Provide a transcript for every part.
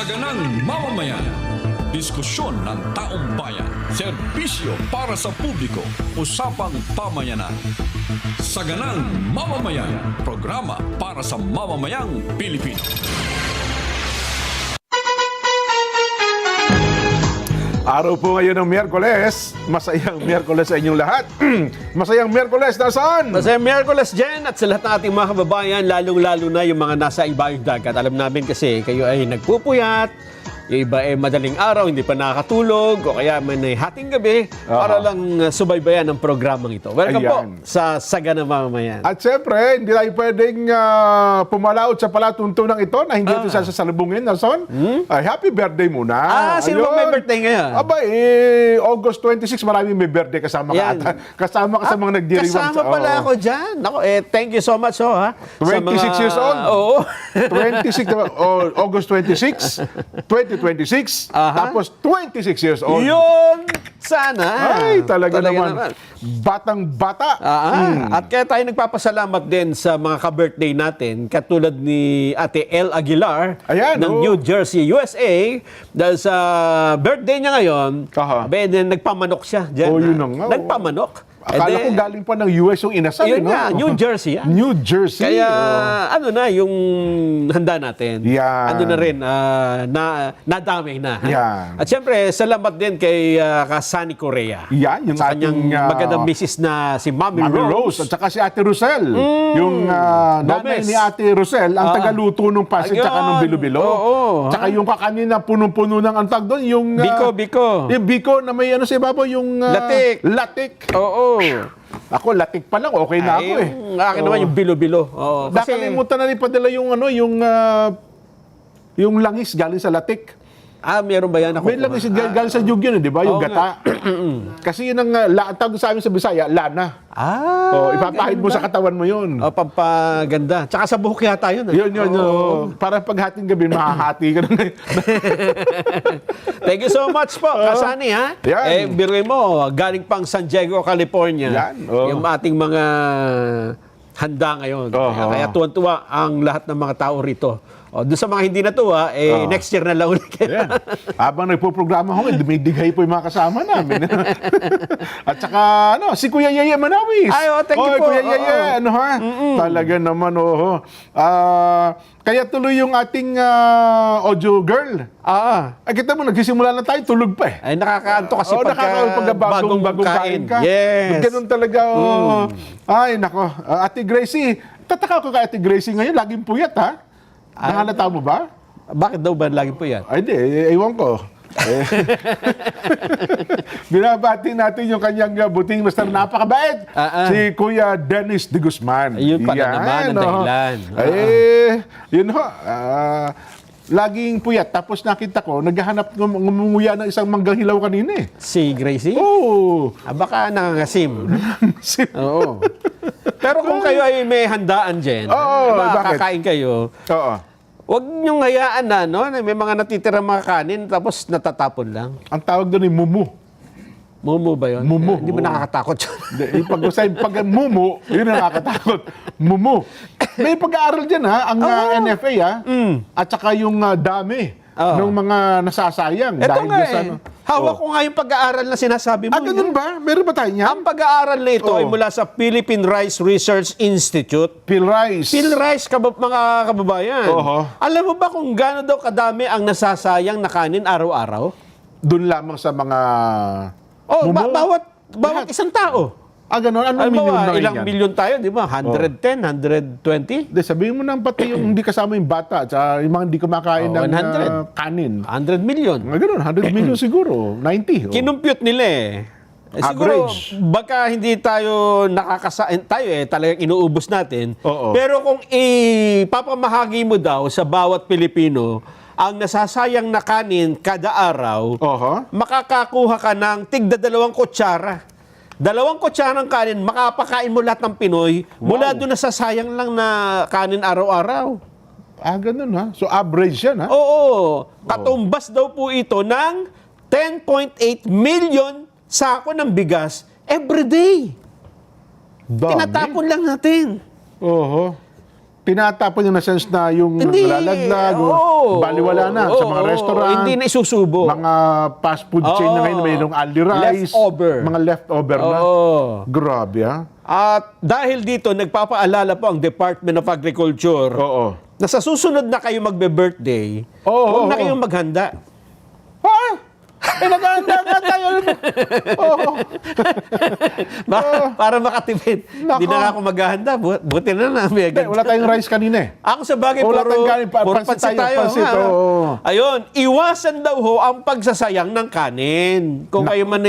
Saganang mamamayan. Diskusyon ng taong bayan. Serbisyo para sa publiko. Usapang pamayanan. Saganang mamamayan. Programa para sa mamamayang Pilipino. Araw po ngayon ng Miyerkules. Masayang Miyerkules sa inyong lahat. Masayang Miyerkules, nasaan? Masayang Miyerkules, Jen, at sa lahat ng ating mga kababayan, lalong-lalo na yung mga nasa ibayong dagat. Alam namin kasi kayo ay nagpupuyat, yung iba ay madaling araw, hindi pa nakakatulog, o kaya may hating gabi, para lang subaybayan ang programang ito. Welcome Ayan. po sa Saganang Mamamayan. At syempre, hindi tayo pwedeng pumalaot sa palatuntunan ito na hindi ito sasalubungin, nason? Ay, happy birthday muna. Sino ba may birthday ngayon? Aba, August 26, maraming may birthday kasama ka Yan. ata. Kasama ka sa mga nagdiriwang. Kasama pala ako dyan. Ako, thank you so much, ha? 26 years old? Oo. 26, August 26, 2026, tapos 26 years old. Yun! Sana. Ay, talaga naman. Batang-bata. At kaya tayo nagpapasalamat din sa mga ka-birthday natin, katulad ni Ate El Aguilar Ayan, ng New Jersey, USA. Dahil sa birthday niya ngayon, nagpamanok siya. Diyan, Oh, yun na nga. Nagpamanok. Akala ko galing pa ng US yung inasal. Yun no? nga, New Jersey. New Jersey. Kaya, ano na, yung handa natin. Yan. Ano na rin, nadamay na. Yan. At syempre, salamat din kay Sunny Correa. Yan, yung sa kanyang ating, magandang misis na si Mami Rose. At saka si Ate Rosel. Yung nanay Gomez. ni Ate Rosel, ang tagaluto ng pasit Ayun. tsaka ng bilo-bilo. Oo. Tsaka yung kakanina, punong-puno ng antag doon. Yung, Biko. Yung biko na may ano sa ibabaw, yung... Latik. Latik. Oo. Ako, latik pa lang. Okay na ako eh. Yung akin naman yung bilo-bilo. Oo. Kasi, Nakalimutan na rin padala yung ano, yung langis galing sa latik. meron ba yan ako? May langis galing sa jug yun, di ba? Yung Oo gata. Kasi yun ang tawag sa amin sa Bisaya, lana. Ipapahid mo ganun sa ba? katawan mo yun. Pampaganda. Tsaka sa buhok yata yun. Yun. Para paghating gabi, mahahati ka na ngayon. Thank you so much po, Kasani, ha? Yan. Biruin mo, galing pang San Diego, California. Yan, Yung ating mga handa ngayon. Kaya tuwan-tuwa ang lahat ng mga tao rito. Doon sa mga hindi natuwa, next year na lang ulit. Yan. Habang nagpo-programa ko, dumidighay po yung mga kasama namin. At saka, si Kuya Yeye Manawis. Ay, thank you po. Kuya Yeye, talaga naman, kaya tuloy yung ating audio girl. Ay, kita mo, nagsisimula na tayo, tulog pa eh. Ay, nakakaanto kasi pagka bagong kain ka. Yes. Ganun talaga. Ay, nako. Ate Gracie, tataka ko kay Ate Gracie ngayon, laging puyat, ha? Nahalata mo ba? Bakit daw ba lagi po yan? Ay, di. Ewan ko. Binabati natin yung kanyang buting master. Napakabait. Si Kuya Dennis de Guzman. Ayun pala naman ang dahilan. Yun ho. Laging puyat. Tapos nakita ko, naghahanap ngumunguya ng isang manggang hilaw kanina eh. Si Gracie? Oo. Baka nangangasim. Oo. Pero kung kayo ay may handaan, Jen, bakit? kakain kayo, Oo. huwag niyong hayaan na may mga natitira mga kanin tapos natatapon lang. Ang tawag doon ay mumu. Mumu ba yun? Mumu. Hindi mo nakakatakot yun. Pag mumu, yun ang nakakatakot. Mumu. May pag-aaral dyan ang NFA at saka yung dami ng mga nasasayang. Ito dahil nga sa, hawak ko nga yung pag-aaral na sinasabi mo. ganun ba? Meron ba tayo niyan? Ang pag-aaral na ito ay mula sa Philippine Rice Research Institute. PhilRice. PhilRice, mga kababayan. Alam mo ba kung gaano daw kadami ang nasasayang na kanin araw-araw? Doon lamang sa mga mumu? Bawat isang tao. Ganun. Anong milyon na Ilang yan? milyon tayo, di ba? 110, 120? Sabihin mo nang pati yung hindi kasama yung bata at yung mga hindi kumakain ng 100. kanin. 100 million. Ganun, 100 million siguro. 90. Kinumpute nila eh. Siguro, Average. baka hindi tayo nakakasain, tayo talagang inuubos natin. Oo. Pero kung ipapamahagi mo daw sa bawat Pilipino, ang nasasayang na kanin kada araw, makakakuha ka ng tigda 2 kutsara. 2 kutsara ng kanin, makapakain mo lahat ng Pinoy mula doon na sasayang lang na kanin araw-araw. Ganun ha? So average yan ha? Oo. Katumbas daw po ito ng 10.8 million sako ng bigas every day. Dami. Tinatapon lang natin. tinatapon yung na sense na yung lalaglag, baliwala na sa mga restaurant. Hindi na isusubo. Mga fast food chain na ngayon, mayroong only rice. Leftover. Mga leftover na. Grabe, ha? At dahil dito, nagpapaalala po ang Department of Agriculture na sa susunod na kayo magbe-birthday, huwag na kayong maghanda. Ha? Naghahanda nga tayo. Para makatipid. Hindi na nga ako maghahanda. Buti na may agad. Wala tayong rice kanina eh. Ako sa bagay, Wala puro tayong kanin, pansit tayo. Pansit, Ayun, iwasan daw ho ang pagsasayang ng kanin. Kung kayo man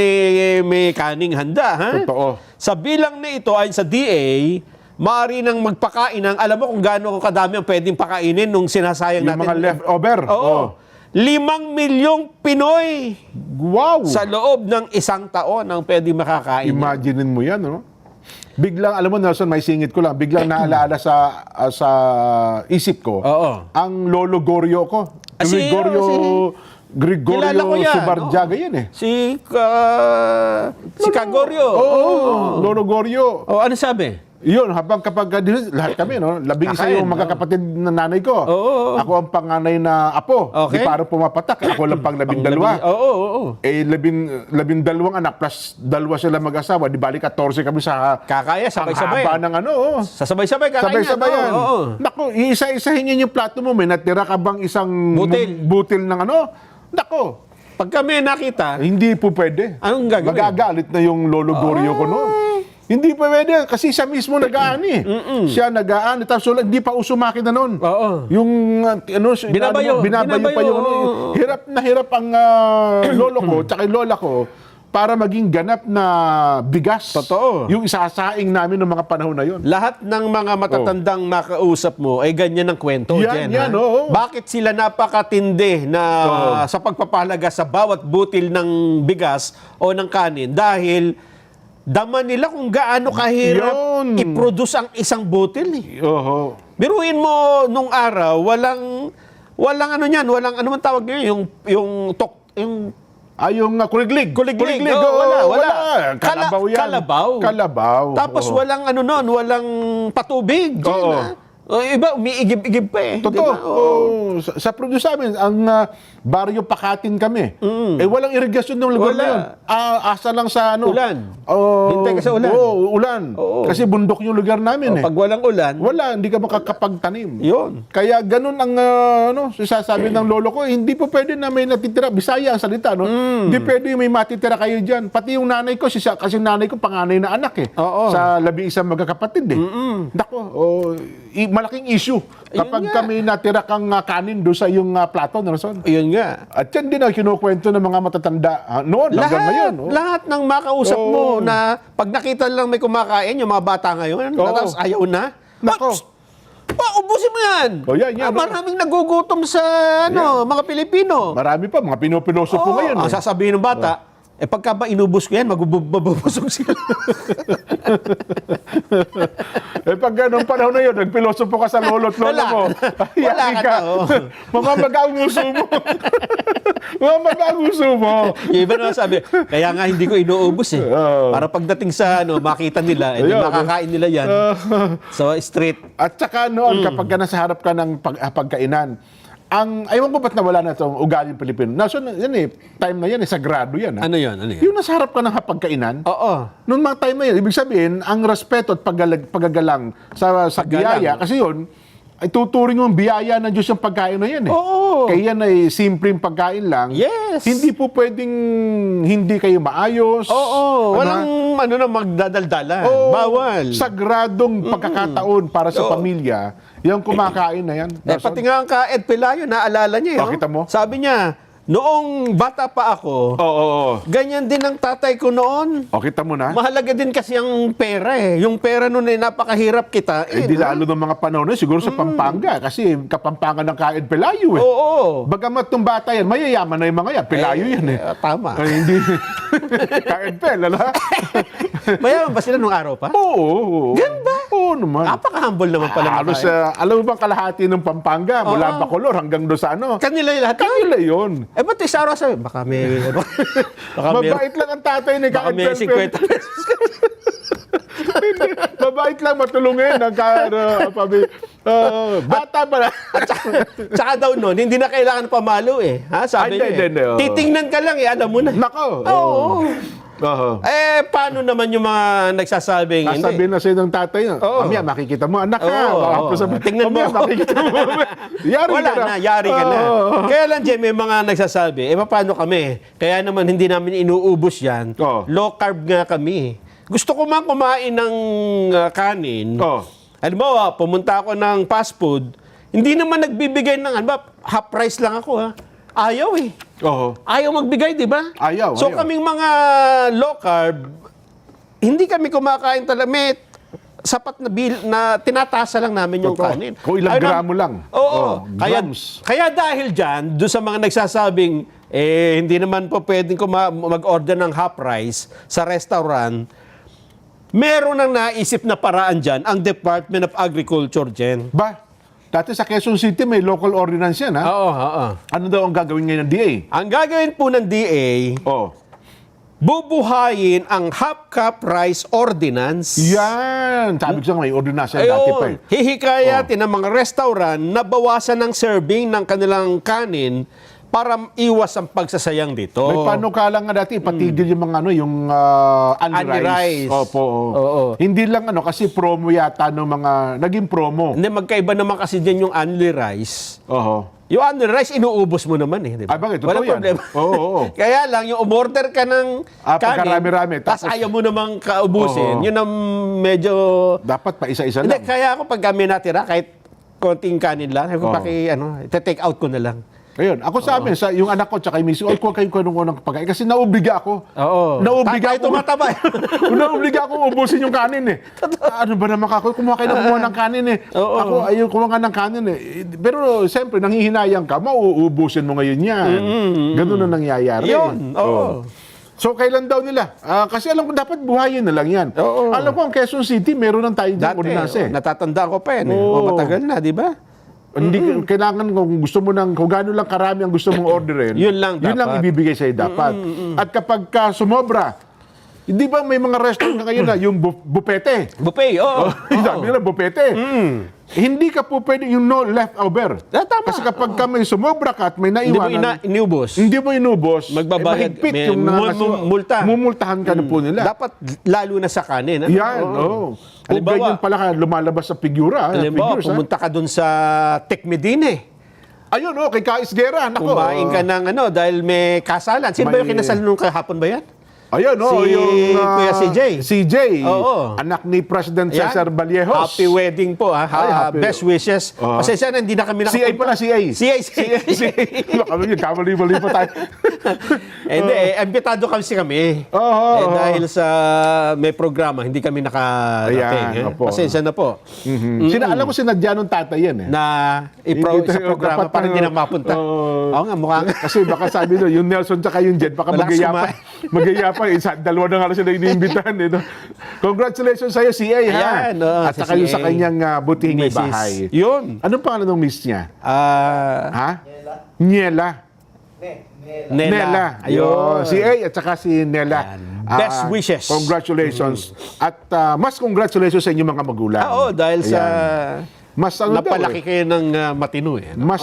may kaning handa. Ha? Totoo. Sa bilang na ito, ayon sa DA, maaari nang magpakain ng, alam mo kung gaano kadami ang pwedeng pakainin nung sinasayang Yung natin. mga leftover. Oo. 5 milyong Pinoy Wow. sa loob ng 1 taon ang pwedeng makakain. Imaginein mo yan, no? Biglang, alam mo Nelson, may singit ko lang, biglang naalaala sa isip ko, ang Lolo Gorio ko. Kilala ko yan, Subarjaga yan eh. Si Kagorio. Lolo Gorio. Ano sabi? Yun, habang kapag lahat kami, no? 11 yung magkakapatid na nanay ko. Ako ang panganay na apo. Okay. Di parang pumapatak. Ako lang pang 12. Eh, 12 anak plus 2 sila mag-asawa. Di bali 14 kami sa Kakaya, sabay-sabay. haba ng Sasabay-sabay kakain Sabay-sabay yan. Naku, iisa-isahin yun yung plato mo. May natira ka bang isang butil ng Naku, pag kami nakita, hindi po pwede. Anong gagawin? Magagalit na yung Lolo Gorio ko noon. Hindi pa pwede kasi siya mismo nag-aani. Siya nag-aani tapos hindi pa uso makina noon. Yung Binabayo pa yung hirap na hirap ang lolo ko tsaka yung lola ko para maging ganap na bigas. Totoo. Yung isasaing namin ng mga panahon na yun. Lahat ng mga matatandang nakausap mo ay ganyan ang kwento, Jen. Yan, oo. Bakit sila napakatindi na sa pagpapahalaga sa bawat butil ng bigas o ng kanin? Dahil dama nila kung gaano kahirap i-produce ang isang butil. Biruin mo nung araw, walang ano man tawag niyo, yung kuliglig. Kuliglig. Wala. Kalabaw yan. Kalabaw. Tapos walang walang patubig. Iba, umiigib-igib pa eh. Totoo. Sa produce namin, ang baryo Pakatin kami. Walang irigasyon ng lugar na yun. Asa lang sa ulan. Hintay ka sa ulan. Ulan. Kasi bundok yung lugar namin eh. Pag walang ulan, wala, hindi ka makakapagtanim. Yun. Kaya ganun ang sasabi ng lolo ko, hindi po pwede na may natitira. Bisaya ang salita, no? Hindi pwede may matitira kayo dyan. Pati yung nanay ko, kasi nanay ko panganay na anak eh. Sa 11 magkakapatid eh. Nako, malaking issue kapag kami natira kang kanin doon sa yung plato, Nelson. Yun nga. At yan din ang kinukwento ng mga matatanda noon hanggang ngayon. Lahat ng makausap mo na pag nakita lang may kumakain, yung mga bata ngayon, tapos ayaw na. Nako. Ubusin mo yan. Yan. Maraming nagugutom sa mga Pilipino. Marami pa, mga pinupiloso po ngayon. Ang sasabihin ng bata, pagka ba inubos ko yan, mabubusog sila. Pag ganun panahon na yun, nagpiloso po ka sa lolo't lolo mo. Wala ka. Mamamaga ang uso mo. Mamamaga ang uso mo. Yung iba naman sabi, kaya nga hindi ko inuubos eh. Para pagdating sa makita nila, makakain nila yan. So, street. At saka noon, kapag nasa harap ka ng pagkainan, ayaw ko ba't nawala na itong ugali ng Pilipino? Yan time na yan, sagrado yan. Ano yun? Yung nasa harap ka ng hapagkainan, noong mga time na yan, ibig sabihin, ang respeto at pagagalang sa biyaya, kasi yun, ay tuturing yung biyaya ng Diyos yung pagkain na yan eh. Kaya yan ay simpleng pagkain lang. Yes. Hindi po pwedeng hindi kayo maayos. Walang magdadaldala. Bawal. Sagradong pagkakataon para sa pamilya, yung kumakain na yan. Pati nga ang Ed Pelayo, naalala niya. Kita mo? Sabi niya, noong bata pa ako, ganyan din ang tatay ko noon. Kita mo na? Mahalaga din kasi ang pera eh. Yung pera noon ay napakahirap kita. Di lalo ng mga panahon na siguro sa Pampanga. Kasi kapampangan ng Ed Pelayo eh. Bagamat itong bata yan, mayayaman na yung mga yan. Pelayo yan eh. Tama. Hindi. Ed Pel, ala? Mayaman ba sila nung araw pa? Ganun ba? Oo naman. Napaka-humble naman pala. Alam mo bang kalahati ng Pampanga, mula Bacolor hanggang doon sa Kanila yung lahat? Kanila yun. Ba't isa araw sabi? Baka may... Mabait lang ang tatay ni Baka may 50 pesos. Mabait lang matulungin ang Bata pa na. Tsaka daw noon, hindi na kailangan pamalo eh. Ha? Sabi Ay, niya, hindi, oo. titingnan ka lang alam mo na. Nako. Oo. Oo. Paano naman yung mga nagsasabing hindi? Sasabihin na sa'yo ng tatay niya, Oo. mamaya makikita mo, anak ka. Oo. Tingnan mo. Makikita mo. Yari Wala ka na, yari ka na. Oo. Kaya lang, Jem, may mga nagsasabi, paano kami? Kaya naman hindi namin inuubos yan. Oo. Low carb nga kami. Gusto ko man kumain ng kanin. Oo. Alam mo, pumunta ako ng fast food, hindi naman nagbibigay ng, half price lang ako ha. Ayaw eh. Oo. Ayaw magbigay, di ba? Ayaw, So ayaw. kaming mga low carb, hindi kami kumakain talaga. May sapat na bill na tinatasa lang namin yung Totoo. kanin. Kung ilang Ayun gramo lang. Oo. Grams. Kaya dahil dyan, doon sa mga nagsasabing, hindi naman po pwedeng mag-order ng half rice sa restaurant, meron nang naisip na paraan dyan ang Department of Agriculture, Jen. Ba, dati sa Quezon City may local ordinance yan, ha? Oo. Ano daw ang gagawin ngayon ng DA? Ang gagawin po ng DA, Oh. bubuhayin ang half cup rice ordinance. Yan. Sabi ko sa may ordinance yan dati pa eh. Hihikayatin ng mga restaurant na bawasan ng serving ng kanilang kanin para iwas ang pagsasayang dito. May panukala nga dati, patigil yung mga yung Unli rice. Opo. Oo. Hindi lang kasi promo yata ng mga, naging promo. Hindi, magkaiba naman kasi dyan yung unli rice. Oho. Yung unli rice, inuubos mo naman eh. Di ba? Ay, bakit? Totoo Walang yan. problema. Oo. Kaya lang, yung umorder ka ng pagkarami-rami, tapos tapos- ayaw mo namang kaubusin, Oo. yun ang medyo... Dapat pa isa-isa Hindi, lang. kaya ako pag kami natira, kahit konting kanin lang, sabi ko, Oo. take out ko na lang. Ayun, ako sa amin, yung anak ko tsaka yung misis, kuha kayo ng pagkain. Kasi naubliga ako. Oo. Naubliga Tayo ako. tumataba. Naubliga akong ubusin yung kanin eh. Ano ba naman ako? Kumuha kayo ng kanin eh. Oo. Ako, ayaw kumuha ng kanin eh. Pero siyempre, nanghihinayang ka, mauubusin mo ngayon yan. Ganun na nangyayari. Yun, oo. So, kailan daw nila? Kasi alam ko, dapat buhayin na lang yan. Oo. Alam ko, ang Quezon City, meron ng tayo dyan Dati, ordinance eh. natatandaan ko pa yan. Oo. Matagal na, di ba? Hindi kailangan kung gusto mo kung gaano lang karami ang gusto mong orderin. Yun lang Yun lang dapat. ibibigay sa'yo dapat. At kapag sumobra, hindi ba may mga restaurant ngayon na yung bupete? Buffet, oo. Sabi nila bupete. Hindi ka po pwede yung no leftover. Tama. Kasi kapag ka may sumobra ka at may Hindi mo naiwanan, iniubos. hindi mo inubos, Magbabayad. mahigpit May yung multa. mumultahan ka na po nila. Dapat lalo na sa kanin. Ano? Yan, oo. Kung Halimbawa- ganyan pala ka lumalabas sa figura. Halimbawa, figures, pumunta ka dun sa Tekmedine. Ayun, kay Kaisgera. Nako. Kumain ka ng dahil may kasalan. Sino ba yung May- kinasal nung kahapon ba yan? Ayun, Si Kuya CJ. CJ. Oo. Anak ni President Ayan. Cesar Vallejos. Happy wedding po. Ay, happy. Best wishes. Oo. Pasensya na, hindi na kami CA pala, CA. CA. Kami yun, kamali-mali pa tayo. Hindi, imbitado kami. Oo. Dahil sa may programa, hindi kami nakarating. Ayan, opo. Pasensya na po. Alam ko sinadya nung tatay yan eh. Na Hindi sa tayo programa dapat para hindi na mapunta. Oo. Oo nga, mukha nga. Kasi baka sabi no, yung Nelson tsaka yung Jed, baka Walang magayapan. Magayapan. Dalawa na nga lang sila iniimbitahan. Eh, no? Congratulations sa'yo, CA, ha? Ayan, At si saka yung sa CA. kanyang butihing may Mrs. bahay. Yun. Anong pangalan ng miss niya? Ha? Niela. Nela. Ayun. Si A at saka si Nela. Ayan. Best wishes. Congratulations. At mas congratulations sa inyong mga magulang. Oo, dahil sa Mas ano daw napalaki kayo ng matino eh. Mas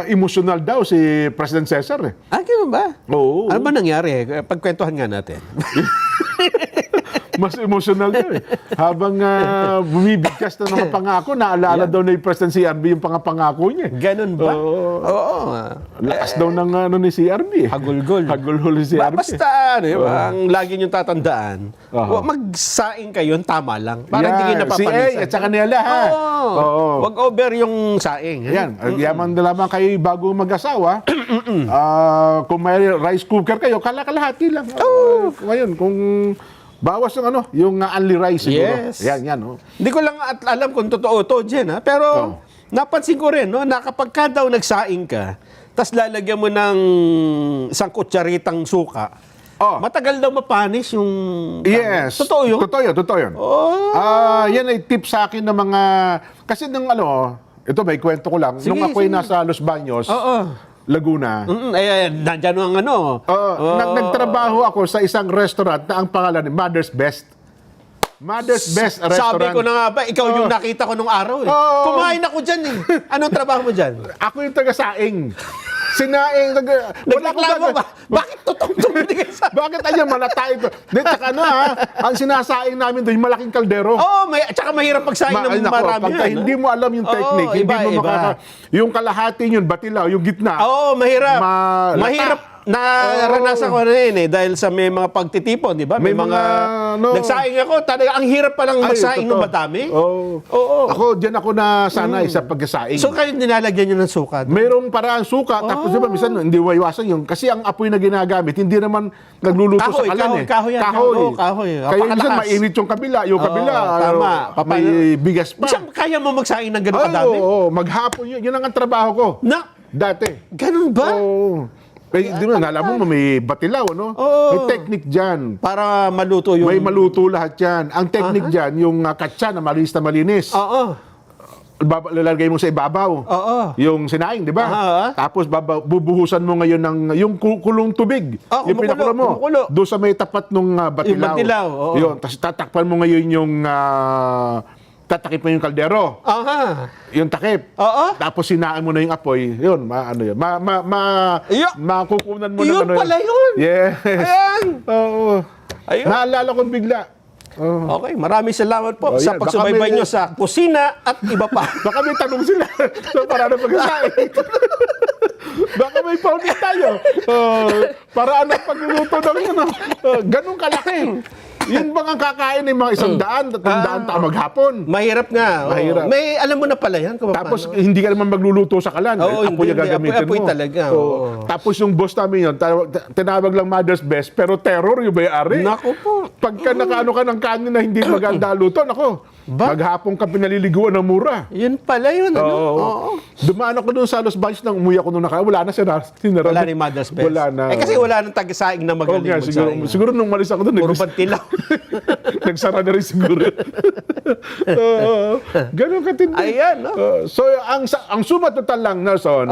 emotional daw si President Cesar eh. Ganun ba? Oo. Ano ba nangyari? Pagkwentuhan nga natin. Mas emotional daw eh. Habang bumibigkas na ng mga pangako, naalala daw na yung President CRB yung pangako niya. Ganun ba? Oo. Lakas daw ng ni CRB eh. Hagulgol. Hagulgol si CRB. Basta, ang lagi niyong tatandaan, magsaing kayo, tama lang. Para hindi kayo Si A napapanisan. at saka Nela ha. Oo. Wag over yung saing. Yan, yaman na lamang kayo bago mag-asawa. Kung may rice cooker kayo, kalakalahati lang. Ngayon, kung bawas yung unli rice siguro. Yes. Yan. Hindi ko lang alam kung totoo to, Jen, ha? Pero napansin ko rin, na kapag ka daw nagsaing ka, tas lalagyan mo ng isang kutsaritang suka, matagal daw mapanis yung... Yes. Totoo yun? Totoo yun. Yan ay tip sa akin ng mga... Kasi nung ito may kwento ko lang. Sige, nung ako'y sige. nasa Los Baños, Laguna, nandyan ang nagtrabaho ako sa isang restaurant na ang pangalan Mother's Best. Mother's Best Restaurant. Sabi ko na nga ba, ikaw yung nakita ko nung araw eh. Oo. Kumain ako dyan eh. Anong trabaho mo dyan? Ako yung taga-saing. Sinaing, wala akong Nagreklamo ba? Bakit totoo binigay sa... Bakit ayan, malata ito? Di, tsaka ang sinasaing namin doon, yung malaking kaldero. Oo, tsaka mahirap pagsaing ng Nako, marami. pagka yan, hindi mo alam yung technique, hindi mo yung kalahati yun, batilaw, yung gitna. Oo, mahirap. Malata. Mahirap. Naranasan ko na yun eh, dahil sa may mga pagtitipon, di ba? May mga, nagsaing ako, talaga, ang hirap palang magsaing ng madami. Oo. Ako, dyan ako na sanay sa pagkasaing. So kayo nilalagyan nyo ng suka? Mayroong paraan suka, tapos diba, minsan hindi maiwasan yung, kasi ang apoy na ginagamit, hindi naman nagluluto sa kalan eh. Kahoy yan. Kahoy. Kaya minsan mainit yung kabila, tama. May bigas pa. Minsan kaya mo magsaing ng gano'ng kadami? Oo, maghapon yun. Yun ang trabaho ko. Dati. Ganun ba? Oo. Di ba, alam mo, may batilaw, no? May technique dyan. Para maluto yung... May maluto lahat yan. Ang technique dyan, yung katsa na malinis na malinis. Oo. Lalagay mo sa ibabaw. Oo. Yung sinaing, di ba? Tapos bubuhusan mo ngayon ng yung kulong tubig. Yung pinakulo mo. Doon sa may tapat ng batilaw. Yung batilaw, oo. Yun. Tapos tatakpan mo ngayon yung... tatakip mo yung kaldero. Yung takip. Tapos sinaan mo na yung apoy. Yun, ano yun. Makukunan mo na ano. Yun pala yun. Yes. Ayan. Oo. Ayun. Naalala ko bigla. Okay, maraming salamat po sa yan. pagsubaybay nyo sa kusina at iba pa. Baka may tanong sila. So, para na pagkasain. Baka may paulit tayo. Para ano pagluluto ng ano. Ganun kalaki. Yun bang ang kakain ng mga 100, 200 maghapon? Mahirap nga. Mahirap. May alam mo na pala yan. Tapos hindi ka naman magluluto sa kalan. Apoy ang gagamitin apoy mo. talaga. Tapos yung boss namin yun, tinawag lang Mother's Best, pero terror yung may-ari. Naku po. Pagka nakaano ka ng kanin na hindi maganda luto, nako. Maghapon ka pinaliliguan ng mura. Yun pala yun. Oo. Dumaan ako doon sa Los Baños nang umuwi ako noong wala na sinara. Wala ni Mother's Best. Wala na. Kasi wala nang taga-saing na magaling siguro nung malis ako doon. Puro bantilaw. Nagsara na rin siguro. Ganun katindi. Ayan, no? So, ang suma total lang, Nelson,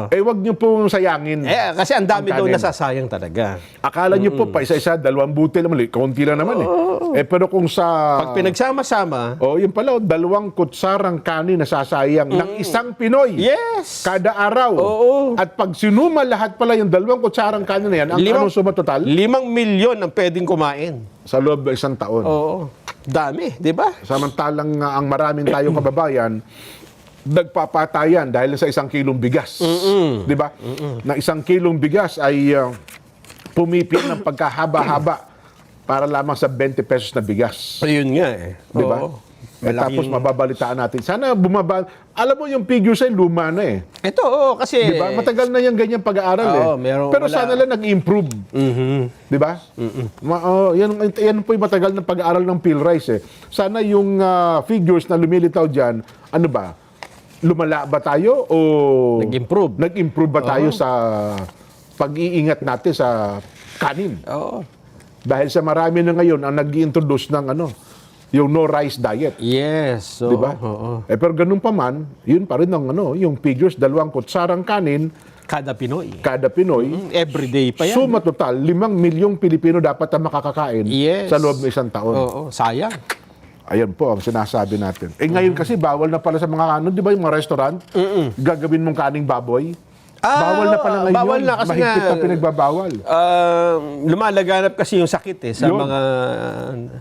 wag niyo pong sayangin. Kasi ang dami daw nasasayang talaga. Akala niyo po, pa isa-isa, 2 butil naman, kaunti lang naman pero kung sa... Pag pinagsama-sama... yun pala, 2 kutsarang kanin nasasayang ng isang Pinoy. Yes! Kada araw. At pag sinuma lahat pala yung 2 kutsarang kanin na yan, anong suma total? 5 milyon ang pwedeng kumain. Sa loob ng 1 taon. Dami, di ba? Samantalang ang maraming tayong kababayan, nagpapatayan dahil sa 1 kilong bigas. Di ba? Na 1 kilong bigas ay pumipit ng pagkahaba-haba para lamang sa 20 pesos na bigas. Ayun nga eh. Di ba? Tapos mababalitaan natin. Sana bumaba. Alam mo yung figures ay luma na eh. Ito, kasi... Di ba? Matagal na yung ganyan pag-aaral Pero sana lang nag-improve. Di ba? Yan po yung matagal na pag-aaral ng PhilRice eh. Sana yung figures na lumilitaw dyan, ano ba? Lumala ba tayo o... Nag-improve. Nag-improve ba tayo sa pag-iingat natin sa kanin? Dahil sa marami na ngayon ang nag-i-introduce ng yung no rice diet. Yes. Di ba? Pero ganun pa man, yun pa rin ang yung figures, 2 kutsarang kanin kada Pinoy. Everyday pa yan. Suma total, 5 milyong Pilipino dapat ang makakakain sa loob ng 1 taon. Sayang. Ayan po ang sinasabi natin. Ngayon kasi bawal na pala sa mga di ba yung mga restaurant, gagawin mong kaning baboy. Bawal na pala ngayon. Bawal na kasi mahigpit na pinagbabawal. Lumalaganap kasi yung sakit sa mga...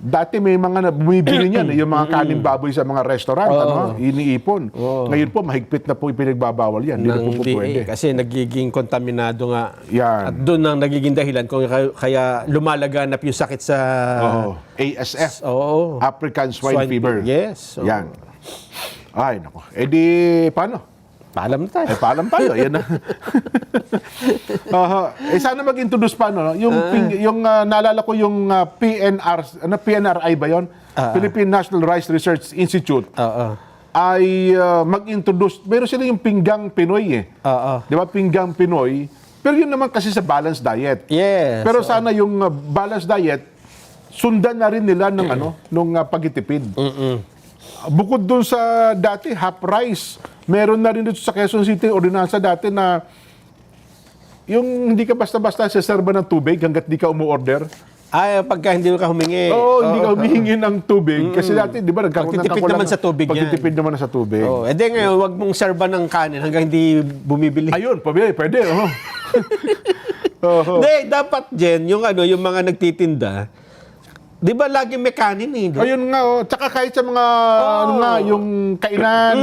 Dati may mga bumibili niyan, yung mga kaning baboy sa mga restaurant, iniipon. Ngayon po, mahigpit na po pinagbabawal yan. Hindi na po pwede. Kasi nagiging kontaminado nga. Yan. At doon ang nagiging dahilan kung kaya lumalaganap yung sakit sa... ASF. African Swine Fever. Yes. Yan. Ay, nako. Paano? Paalam tayo. Paalam tayo. Yan na. Sana mag-introduce pa, yung naalala ko yung PNRI ba yun? Philippine National Rice Research Institute. Ay mag-introduce. Meron sila yung pinggang Pinoy eh. Di ba? Pinggang Pinoy. Pero yun naman kasi sa balanced diet. Yes. Pero sana yung balanced diet, sundan na rin nila ng nung pagtitipid. Bukod dun sa dati, half rice, meron na rin dito sa Quezon City, ordinansa dati na yung hindi ka basta-basta saserba ng tubig hanggat di ka umu-order. Ay, pagka hindi ka humingi. Oo, hindi ka humihingi ng tubig. Kasi dati, di ba, nagkaroon ng Pagtitipid naman sa tubig yan. Pagtitipid naman sa tubig. Oh, ngayon, wag mong serba ng kanin hanggang hindi bumibili. Ayun, pwede. Oh. Hindi, dapat, Jen, yung mga nagtitinda, di ba lagi may kanin eh? Ayun nga, oh. Tsaka kahit sa mga, yung kainan,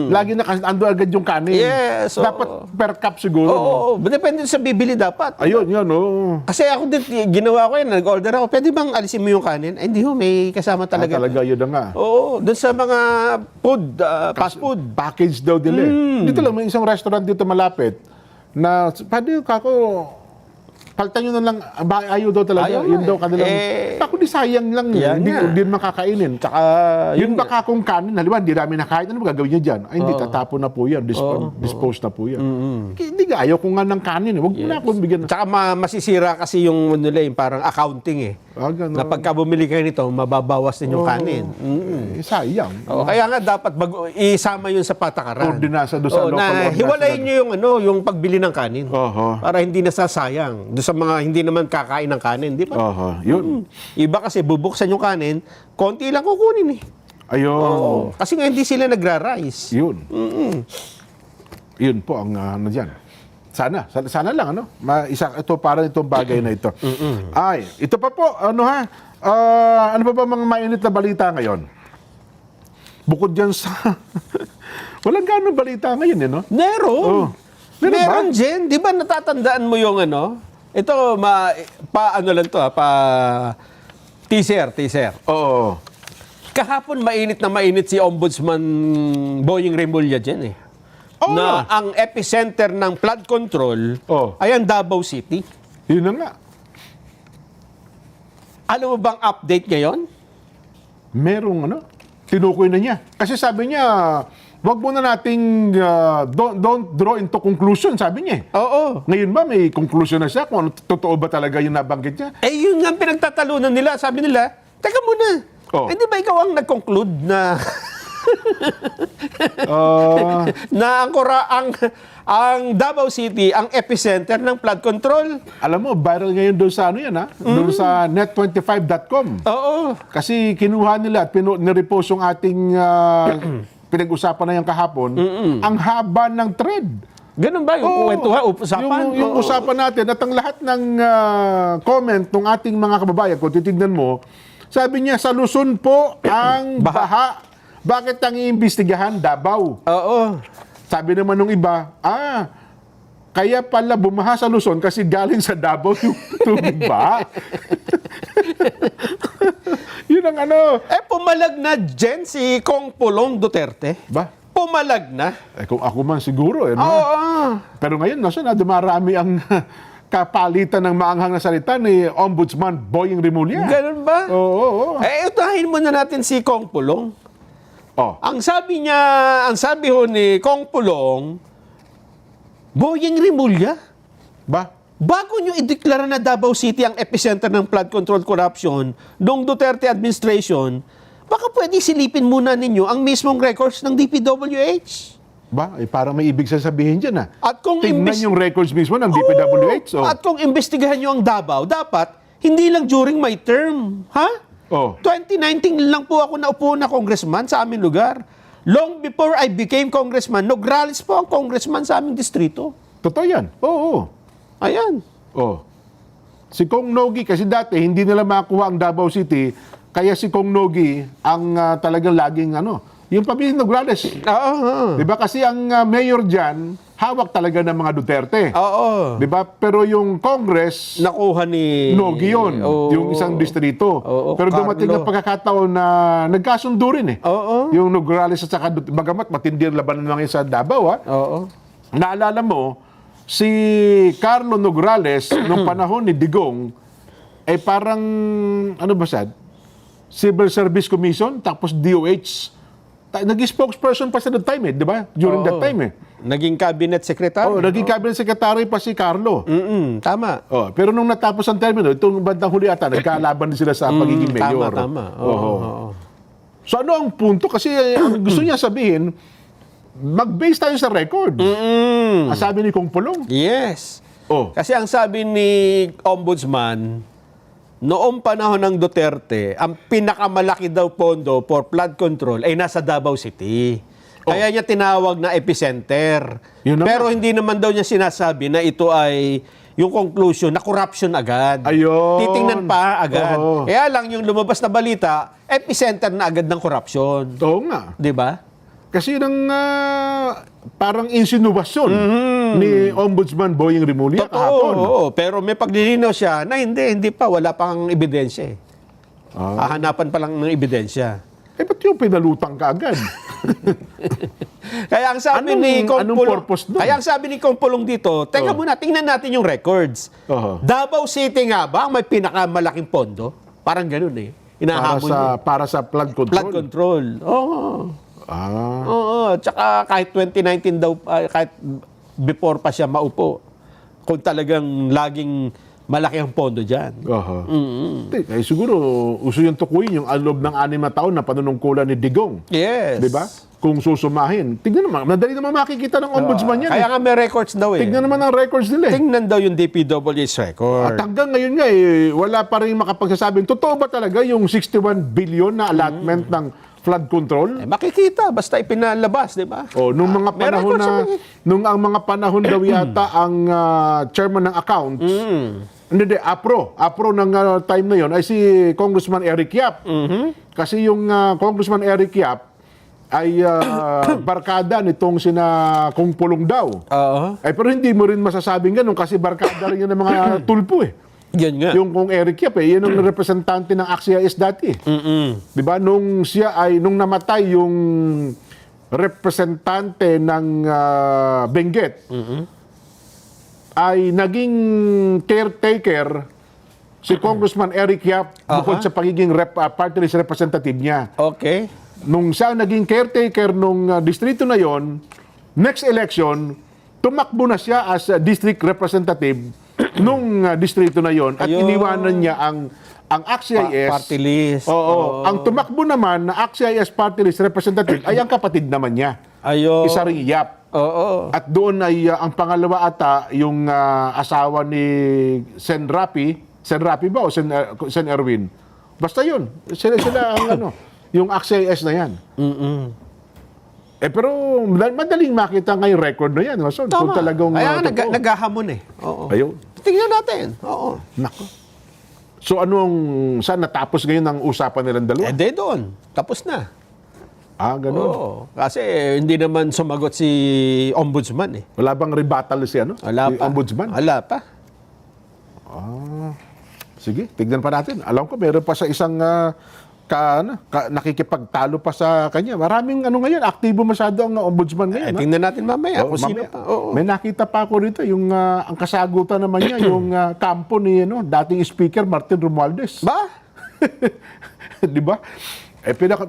lagi ando agad yung kanin. Yes, oo. Dapat per cup siguro. Oo, depende sa bibili dapat. Ayun, yan, oh. Kasi ako din, ginawa ko yan, nag-order ako, pwede bang alisin mo yung kanin? Ay, hindi ho, may kasama talaga. Talaga, yun na nga. Oo, doon sa mga food, fast food. Package daw nila. Dito lang, may isang restaurant dito malapit na, pwede kako, paltan nyo na lang, ayaw daw talaga. Ayaw yun nga daw kanilang, ako di sayang lang. Hindi makakainin. Tsaka, Yun baka kung kanin, halimbawa, hindi namin nakain, ano gagawin nyo dyan? Ay, hindi, tatapon na po yan. Dispose na po yan. Hindi nga, ayaw ko nga ng kanin. Huwag mo na akong bigyan. Tsaka masisira kasi yung parang accounting eh. Ganun. Na pagka bumili kayo nito, mababawas din yung kanin. Sayang. Kaya nga dapat isama yun sa patakaran. Ordinasa doon sa local na ordinance hiwalayin na- nyo yung pagbili ng kanin. Para hindi nasasayang. Doon sa mga hindi naman kakain ng kanin, di ba? Yun. Iba kasi bubuksan yung kanin, konti lang kukunin eh. Ayun. Kasi nga hindi sila nagra-rice. Yun. Yun po ang ano dyan. Sana lang, ano? Ito, parang itong bagay na ito. Ay, ito pa po, ano ha? Ano pa ba mga mainit na balita ngayon? Bukod dyan sa... Walang gano'ng balita ngayon, eh, no? Meron. Meron ba? Meron, Jen. Di ba natatandaan mo yung ano? Ito, teaser. Oo. Kahapon mainit na mainit si Ombudsman Boying Remulla dyan eh. Na ang epicenter ng flood control ay ang Davao City. Yun na nga. Alam mo bang update ngayon? Merong ano? Tinukoy na niya. Kasi sabi niya, wag muna nating don't draw into conclusion, sabi niya. Oo. Ngayon ba may conclusion na siya kung ano, totoo ba talaga yung nabanggit niya? Yun nga ang pinagtatalunan nila. Sabi nila, teka muna. Di ba ikaw ang nag-conclude na na ang Davao City ang epicenter ng flood control? Alam mo, viral ngayon doon sa ano yan, ha? Doon sa net25.com. Oo. Kasi kinuha nila at nirepost yung ating pinag-usapan na yung kahapon. Ang haba ng thread. Ganun ba yung kwentuhan, usapan? Yung usapan natin at ang lahat ng comment ng ating mga kababayan, kung titignan mo, sabi niya, sa Luzon po ang baha. Bakit ang iimbestigahan Davao? Oo. Sabi naman nung iba, kaya pala bumaha sa Luzon kasi galing sa Davao yung tubig ba? Yun ang ano. Pumalag na dyan si Kong Pulong Duterte. Ba? Pumalag na. Kung ako man siguro. No? Oo. Pero ngayon, dumarami ang kapalitan ng maanghang na salita ni Ombudsman Boying Remulla. Ganun ba? Oo. Utahin muna natin si Kong Pulong. Ang sabi ho ni Kong Pulong, Boying Remulla, bago nyo ideklara na Davao City ang epicenter ng flood control corruption noong Duterte administration, baka pwede silipin muna ninyo ang mismong records ng DPWH. Parang may ibig sasabihin dyan, ha? At kung tingnan yung records mismo ng DPWH. At kung imbestigahan nyo ang Davao, dapat hindi lang during my term. Ha? 2019 lang po ako naupo na congressman sa aming lugar. Long before I became congressman, Nograles po ang congressman sa aming distrito. Totoo yan. Oo. Ayan. Si Kong Nogi, kasi dati hindi nila makuha ang Davao City, kaya si Kong Nogi ang talagang laging yung pamilya Nograles. Diba? Kasi ang mayor dyan, hawak talaga ng mga Duterte. Oo. Diba? Pero yung Congress, nakuha ni Nogi yun, yung isang distrito. Pero dumating ang pagkakataon na nagkasundo rin eh. Yung Nograles at saka bagamat matindi ang labanan ngayon sa Davao. Naalala mo, si Carlo Nograles, nung panahon ni Digong, parang, Civil Service Commission, tapos DOH. Nag-spokesperson pa sa that time di ba? During that time Naging cabinet secretary. Naging cabinet secretary pa si Carlo. Tama. Pero nung natapos ang termino, itong bandang huli ata, nagkaalaban din sila sa pagiging mayor. Tama. So ano ang punto? Kasi ang gusto niya sabihin, mag-base tayo sa record. Ang sabi ni Kong Pulong. Yes. Kasi ang sabi ni Ombudsman, noong panahon ng Duterte, ang pinakamalaki daw pondo for flood control ay nasa Davao City. Kaya niya tinawag na epicenter. Yun naman. Pero hindi naman daw niya sinasabi na ito ay yung conclusion na corruption agad. Ayun. Titingnan pa agad. Oo. Kaya lang yung lumabas na balita, epicenter na agad ng corruption. Oo nga. 'Di ba? Kasi ng parang insinuasyon ni Ombudsman Boying Rimulya kahapon. Oo, pero may paglilinaw siya na hindi pa, wala pang ebidensya eh. Hahanapan pa lang ng ebidensya. Ba't yung pinalutang ka agad? Kaya ang sabi Anong- ni Kong anong Pulong, purpose doon? kaya ang sabi ni Kong Pulong dito, teka muna, tingnan natin yung records. Oo. Davao City nga ba ang may pinakamalaking pondo? Parang ganun eh. Inahamon niya. Para sa flood control. Flood control. Oo. Oo. Tsaka kahit 2019 daw, kahit before pa siya maupo, kung talagang laging malaki ang pondo dyan. Hindi, siguro, uso yung tukuyin yung loob ng 6 na taon na panunungkulan ni Digong. Yes. Di ba? Kung susumahin. Tignan naman, madali naman makikita ng ombudsman yan. Kaya nga may records daw eh. Tignan naman ang records nila eh. Tingnan daw yung DPW's record. At hanggang ngayon nga wala pa rin makapagsasabing, totoo ba talaga yung 61 billion na allotment ng flood control? Makikita, basta ipinalabas, di ba? Nung mga May panahon records na, naman eh. nung ang mga panahon daw yata ang chairman ng accounts, hindi, APRO ng time na yon ay si Congressman Eric Yap. Kasi yung Congressman Eric Yap ay barkada nitong sina Kong Pulong daw. Oo. Pero hindi mo rin masasabing ganun kasi barkada rin yun ng mga tulpo eh. Yan nga. Yung Kong Eric Yap yan ang representante ng AXIS dati. Di ba? Nung namatay yung representante ng Benguet, ay naging caretaker si Congressman Eric Yap bukod sa pagiging party list representative niya. Okay. Nung siya naging caretaker nung distrito na yon, next election, tumakbo na siya as district representative nung distrito na yon at Ayun. iniwanan niya ang AXIS. Party list. Oo. Ang tumakbo naman na AXIS party list representative ay ang kapatid naman niya. Ayun. Isa ring Yap. Oo. At doon ay ang pangalawa ata yung asawa ni Sen Rapi ba o Sen Erwin? Basta yun. Sila ang yung AXIS na yan. Pero madaling makita ngayong record na yan. So, kung talagang Kaya totoo. naghahamon eh. Oo. Ayun. Tingnan natin. Oo. Nako. So saan natapos ngayon ang usapan nilang dalawa? Doon. Tapos na. Ganun. Oo. Kasi hindi naman sumagot si Ombudsman eh. Wala bang rebuttal si Wala si pa. Ombudsman? Wala pa. Sige, tignan pa natin. Alam ko, meron pa sa isang nakikipagtalo pa sa kanya. Maraming ngayon, aktibo masyado ang ombudsman ngayon. Tingnan natin mamaya kung sino mamaya. pa. Oo. May nakita pa ako rito, yung ang kasagutan naman niya, yung kampo ni dating Speaker Martin Romualdez. Ba? Di ba?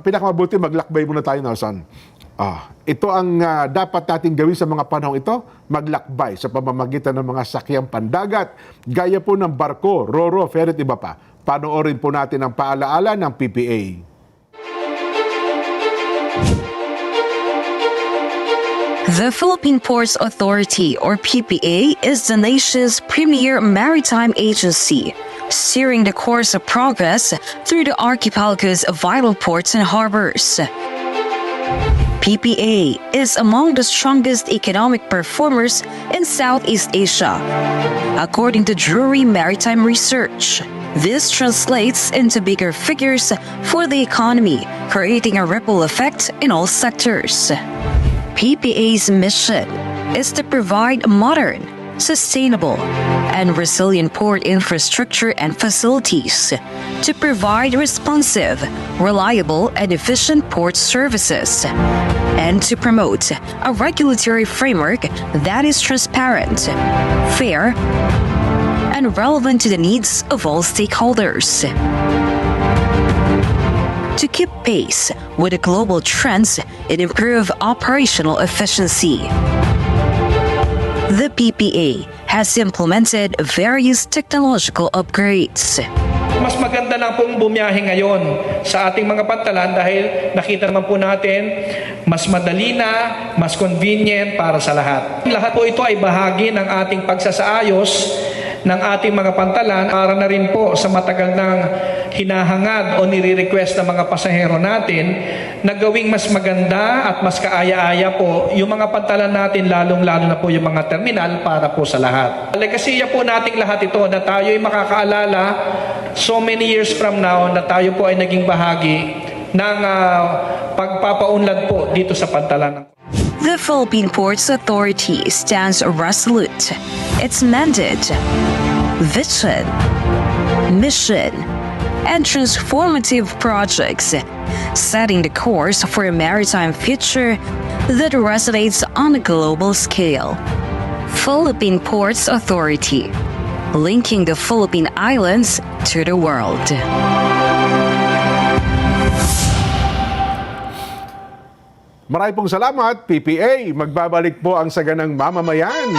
Pinakamabuti, maglakbay muna tayo na, son. Ito ang dapat natin gawin sa mga panahong ito, maglakbay sa pamamagitan ng mga sakyang pandagat, gaya po ng barko, roro, ferry at iba pa. Panoorin po natin ang paalaala ng PPA. The Philippine Ports Authority, or PPA, is the nation's premier maritime agency, steering the course of progress through the archipelago's vital ports and harbors. PPA is among the strongest economic performers in Southeast Asia, according to Drury Maritime Research. This translates into bigger figures for the economy, creating a ripple effect in all sectors. PPA's mission is to provide modern, sustainable, and resilient port infrastructure and facilities to provide responsive, reliable, and efficient port services, and to promote a regulatory framework that is transparent, fair, and relevant to the needs of all stakeholders. To keep pace with the global trends and improve operational efficiency, the PPA has implemented various technological upgrades. Mas maganda lang pong bumiyahe ngayon sa ating mga pantalan dahil nakita naman po natin mas madali na, mas convenient para sa lahat. Lahat po ito ay bahagi ng ating pagsasaayos ng ating mga pantalan para na rin po sa matagal ng hinahangad o nire-request ng mga pasahero natin na gawing mas maganda at mas kaaya-aya po yung mga pantalan natin, lalong-lalo na po yung mga terminal para po sa lahat. Legasiya po nating lahat ito na tayo ay makakaalala so many years from now na tayo po ay naging bahagi ng pagpapaunlad po dito sa pantalan. The Philippine Ports Authority stands resolute. Its mandate, vision, mission, and transformative projects, setting the course for a maritime future that resonates on a global scale. Philippine Ports Authority, linking the Philippine Islands to the world. Maraming pong salamat, PPA. Magbabalik po ang Saganang Mamamayan.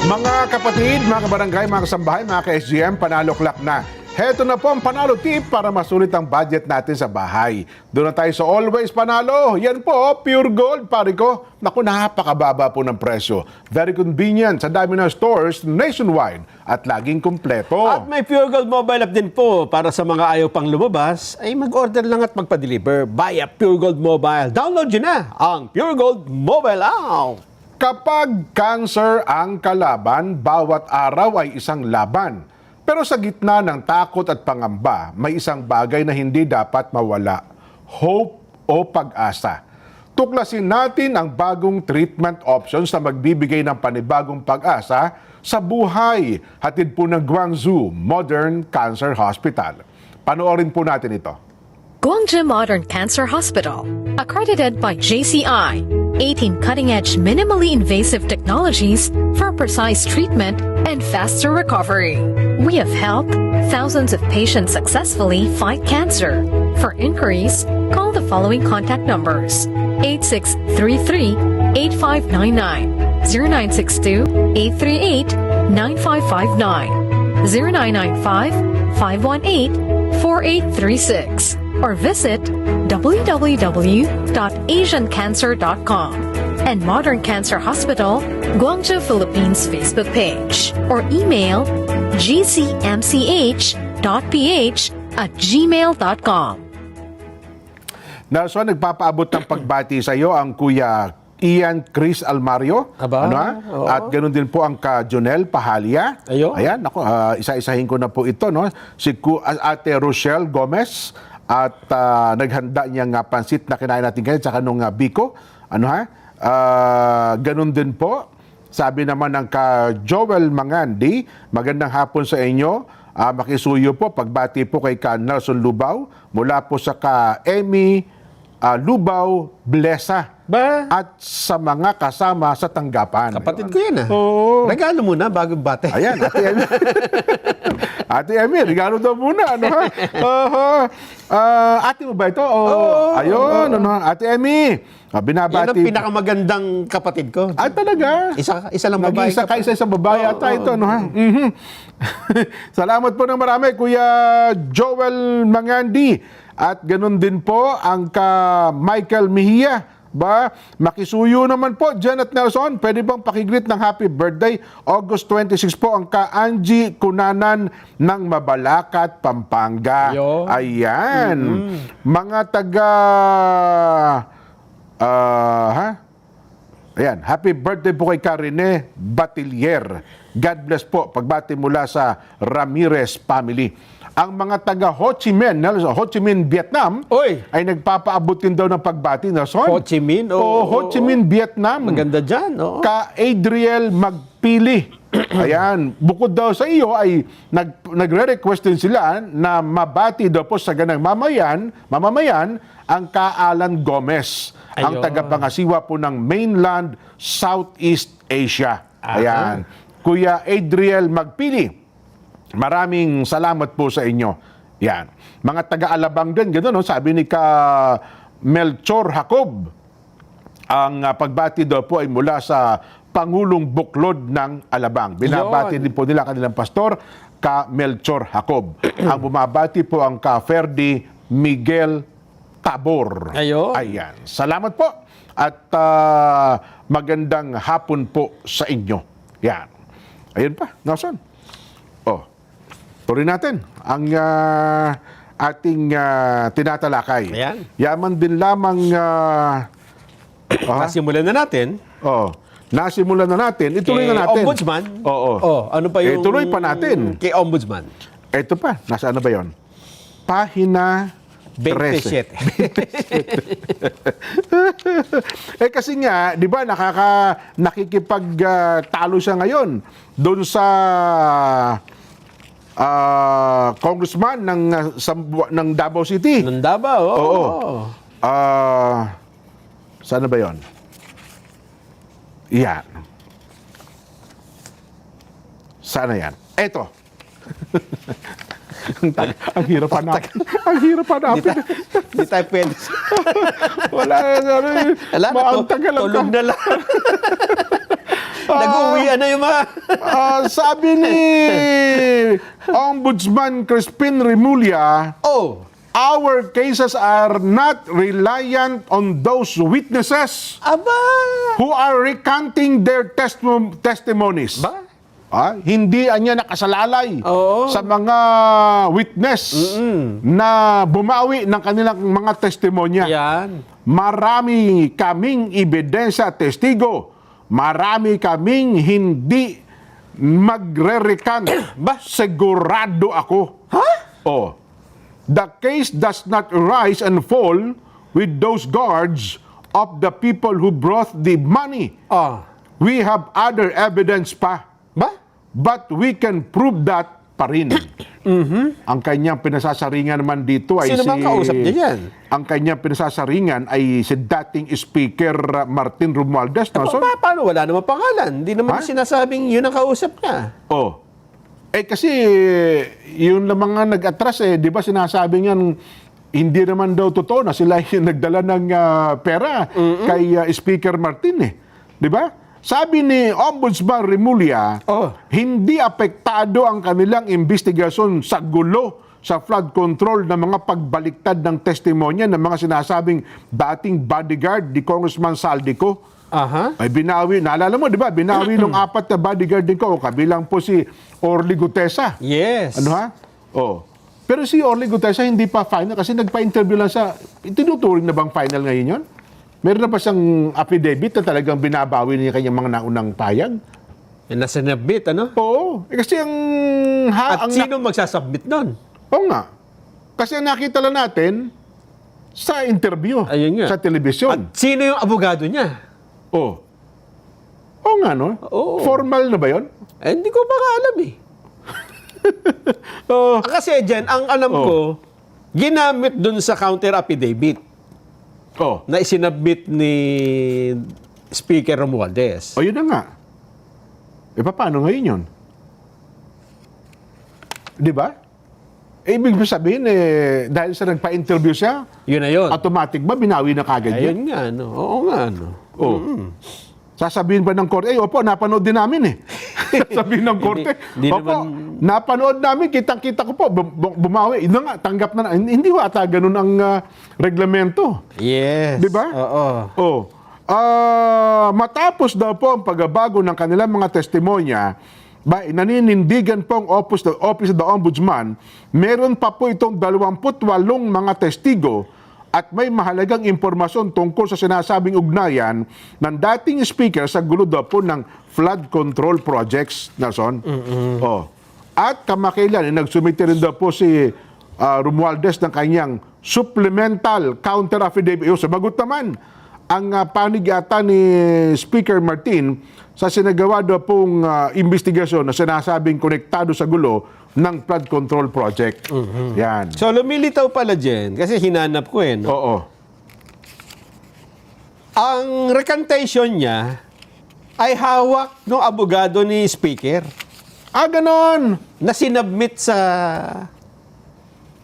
Mga kapatid, mga kabarangay, mga kasambahay, mga ka-SGM, panalo clock na. Heto na po ang panalo tip para masulit ang budget natin sa bahay. Doon na tayo sa Always Panalo. Yan po, pure gold, pare ko. Naku, napakababa po ng presyo. Very convenient sa dami ng stores nationwide at laging kumpleto. At may Pure Gold mobile app din po para sa mga ayaw pang lumabas, ay mag-order lang at magpa-deliver via Pure Gold Mobile. Download nyo na ang Pure Gold mobile app. Kapag cancer ang kalaban, bawat araw ay isang laban. Pero sa gitna ng takot at pangamba, may isang bagay na hindi dapat mawala. Hope o pag-asa. Tuklasin natin ang bagong treatment options na magbibigay ng panibagong pag-asa sa buhay. Hatid po ng Guangzhou Modern Cancer Hospital. Panoorin po natin ito. Guangzhou Modern Cancer Hospital, accredited by JCI, 18 cutting-edge minimally invasive technologies for precise treatment and faster recovery. We have helped thousands of patients successfully fight cancer. For inquiries, call the following contact numbers: 8633-8599, 0962-838-9559, 0995-518-4836, or visit www.asiancancer.com and Modern Cancer Hospital, Guangzhou, Philippines Facebook page, or email gcmch.ph@gmail.com. Nelson, nagpapaabot ng pagbati sa iyo ang Kuya Ian Chris Almario. Aba, oo. At ganoon din po ang ka Jonel Pahalia. Ayo. Ayan, ako, isa-isahin ko na po ito. No? Si Ate Rochelle Gomez at naghanda niya nga pansit na kinain natin ngayon tsaka nung biko. Ganun din po. Sabi naman ng ka Joel Mangandi, magandang hapon sa inyo. Makisuyo po, pagbati po kay ka Nelson Lubao mula po sa ka Emmy Lubao Blesa. Ba? At sa mga kasama sa tanggapan. Kapatid ko yan Oo. Regalo muna bago bate. Ayan, Ate Emmy. Ate Emmy, regalo daw muna. Ate mo ba ito? Ayun. Ate Emmy. Binabati. Yan ang pinakamagandang kapatid ko. Talaga? Isa lang babae. Nag-iisa ka, isa babae ata ito. Salamat po ng marami, Kuya Joel Mangandi. At ganun din po ang ka Michael Mejia. Makisuyo naman po, Janet Nelson. Pwede bang pakigrit ng happy birthday? August 26 po ang ka Angie Kunanan ng Mabalacat, Pampanga. Yo. Ayan. Mga taga... Ayan, happy birthday po kay Karine Batilier. God bless po. Pagbati mula sa Ramirez family. Ang mga taga Ho Chi Minh, Ho Chi Minh, Vietnam, ay nagpapaabot din daw ng pagbati. Nelson. Ho Chi Minh? Ho Chi Minh, Vietnam. Maganda dyan. Ka Adriel Magpili. Ayan, bukod daw sa iyo ay nagre-request din sila na mabati daw po sa ganang mamamayan ang ka Alan Gomez, ang tagapangasiwa po ng mainland Southeast Asia. Ayan. Kuya Adriel Magpili, maraming salamat po sa inyo. Yan. Mga taga-Alabang din, gano'n, sabi ni ka Melchor Jacob, ang pagbati daw po ay mula sa Pangulong Buklod ng Alabang. Binabati din po nila kanilang pastor, ka Melchor Jacob. Ang bumabati po ang ka Ferdi Miguel Tabor. Ayun. Ayan. Salamat po at magandang hapon po sa inyo. Yan. Ayun pa, Nelson. Tuloy natin ang ating tinatalakay. Ayan. Yaman din lamang Nasimulan na natin. nasimulan na natin. Ituloy Kay na natin. Ombudsman. Oo. Ano pa yung... Tuloy pa natin. Kay Ombudsman. Ito pa, nasaan na ba yon? Pahina 13. 27. Kasi nga, di ba, nakikipagtalo siya ngayon doon sa congressman ng Davao City. Ng Davao. Oo. Saan na ba yon? Yan. Sana yan. Eto. Ang hirap hanapin. Ang hirap hanapin. Hindi tayo pwede. Wala na. Maantagal lang Tulog na lang. Nag-uwian na yung mga... sabi ni Ombudsman Crispin Remulla, our cases are not reliant on those witnesses Aba! who are recanting their testimonies. Ba? Hindi anya nakasalalay Oo. sa mga witness na bumawi ng kanilang mga testimonya. Yan. Marami kaming ebidensya at testigo. Marami kaming hindi magre-recant. Sigurado ako. The case does not rise and fall with those guards of the people who brought the money. We have other evidence pa. But we can prove that pa rin. Ang kanyang pinasasaringan naman dito ay Sino bang kausap niya yan? Ang kanyang pinasasaringan ay si dating Speaker Martin Romualdez. No? Paano? Wala naman pangalan. Hindi naman sinasabing yun ang kausap niya. Kasi yun lang mga nag-atras di ba sinasabi niyan hindi naman daw totoo na sila yung nagdala ng pera kay Speaker Martin Di ba? Sabi ni Ombudsman Remulla, hindi apektado ang kanilang investigasyon sa gulo sa flood control ng mga pagbaliktad ng testimonya ng mga sinasabing dating bodyguard ni Congressman Saldico. Ay binawi, naalala mo, di ba? Binawi nung 4 na bodyguard din ko, kabilang po si Orly Gutesa. Yes. Pero si Orly Gutesa hindi pa final kasi nagpa-interview lang siya. Tinuturing na bang final ngayon yun? Meron na ba siyang affidavit na talagang binabawi niya kanyang mga naunang payag? Nasa nabit, ano? Oo. Kasi ang... At sino magsasubmit nun? Oo nga. Kasi ang nakita lang natin sa interview, Ayun nga. sa telebisyon. At sino yung abogado niya? Oo nga, no? Oo. Formal na ba yun? Hindi ko pa alam Kasi dyan, ang alam ko, ginamit dun sa counter affidavit na isinabit ni Speaker Romualdez. Yun na nga. Paano ngayon yun? Di ba? Ibig sabihin, dahil sa nagpa-interview siya, Yun na yun. automatic ba binawi na kagad yan? Ayun nga, no? Oo nga, no? Sasabihin ba ng korte, opo, napanood din namin Sasabihin ng korte, Hindi opo, naman- napanood namin, kitang-kita ko po, bumawi. Ino nga, tanggap na. Hindi ba ata ganun ang reglamento? Yes. Di ba? Oo. Matapos daw po ang pagbabago ng kanilang mga testimonya, naninindigan po ang Office of the Ombudsman, meron pa po itong 28 mga testigo at may mahalagang impormasyon tungkol sa sinasabing ugnayan ng dating speaker sa gulo daw po ng flood control projects, Nelson. At kamakailan, nagsumite rin daw po si Romualdez ng kanyang supplemental counter affidavit. Sumagot naman ang panig ata ni Speaker Martin sa sinagawa daw pong investigasyon na sinasabing konektado sa gulo ng flood control project. Yan. So, lumilitaw pala dyan, kasi hinanap ko no? Oo. Ang recantation niya ay hawak ng abogado ni Speaker Ganon. na sinabmit sa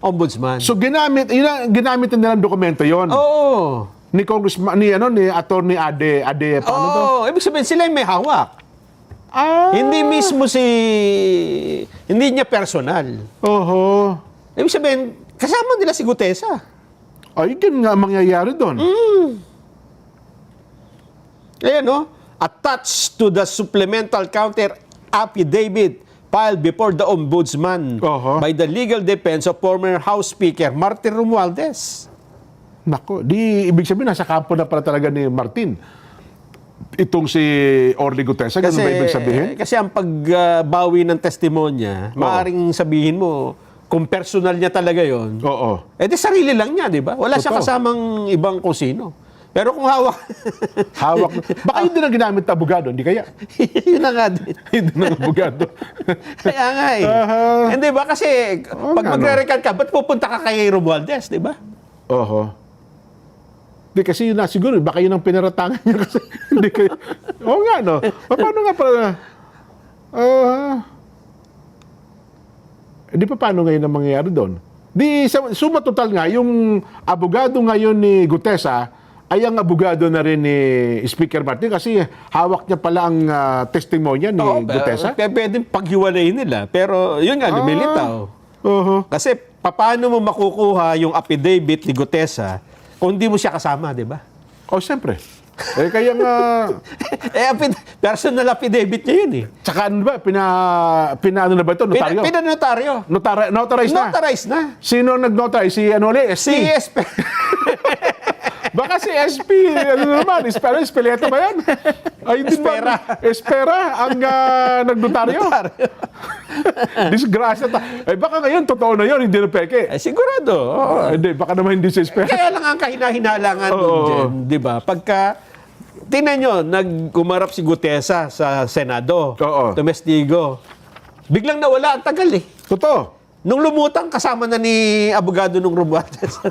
Ombudsman. So ginamit nilang dokumento 'yon. Oo. Ni Congressman ni Attorney Ade paano to? Ibig sabihin sila yung may hawak. Hindi mismo hindi niya personal. Oho. Ibig sabihin, kasama nila si Gutesa. Ay, yun nga ang mangyayari doon. Ayan, no? Attached to the supplemental counter affidavit filed before the Ombudsman by the legal defense of former House Speaker Martin Romualdez. Nako, di ibig sabihin nasa kampo na pala talaga ni Martin. Itong si Orly Gutesa, ganun ba ibig sabihin? Kasi ang pagbawi ng testimonya, maaaring sabihin mo, kung personal niya talaga yon, eh di sarili lang niya, di ba? Wala siya kasamang ibang kung sino. Pero kung hawak... Baka yun din ang ginamit na abogado, hindi kaya? Yun na nga din. Hindi na abogado. Kaya nga eh. Hindi ba? Kasi pag magre-recant ka, ba't pupunta ka kay Romualdez, di ba? Hindi kasi yun na siguro, baka yun ang pinaratangan niya kasi hindi kayo... Oo nga, no? Paano nga pala... Di pa paano ngayon ang mangyayari doon? Di, suma total nga, yung abogado ngayon ni Gutesa ay ang abogado na rin ni Speaker Martin kasi hawak niya pala ang testimonya ni Gutesa. Pwedeng paghiwalay nila. Pero yun nga, lumilitaw. Kasi paano mo makukuha yung affidavit ni Gutesa kung hindi mo siya kasama, di ba? Siyempre. Kaya nga... Personal affidavit niya yun eh. Tsaka ano ba, pinaano na ba ito? Notaryo? Pinanotaryo. Notarized na? Notarized na. Sino nag-notarize? Si ano ulit? SP? Si SP. Baka si SP, ano naman, Espeleta ba yan? Ay, hindi ba? Espera ang nagnotaryo. Disgrasya. Baka ngayon, totoo na yun, hindi na peke. Sigurado. Hindi, baka naman hindi si Espera. Kaya lang ang kahina-hinalangan doon dyan, di ba? Pagka, tingnan nyo, nag-umarap si Gutesa sa Senado, tumestigo. Biglang nawala, ang tagal eh. Totoo. Nung lumutang, kasama na ni abogado nung Romualdez.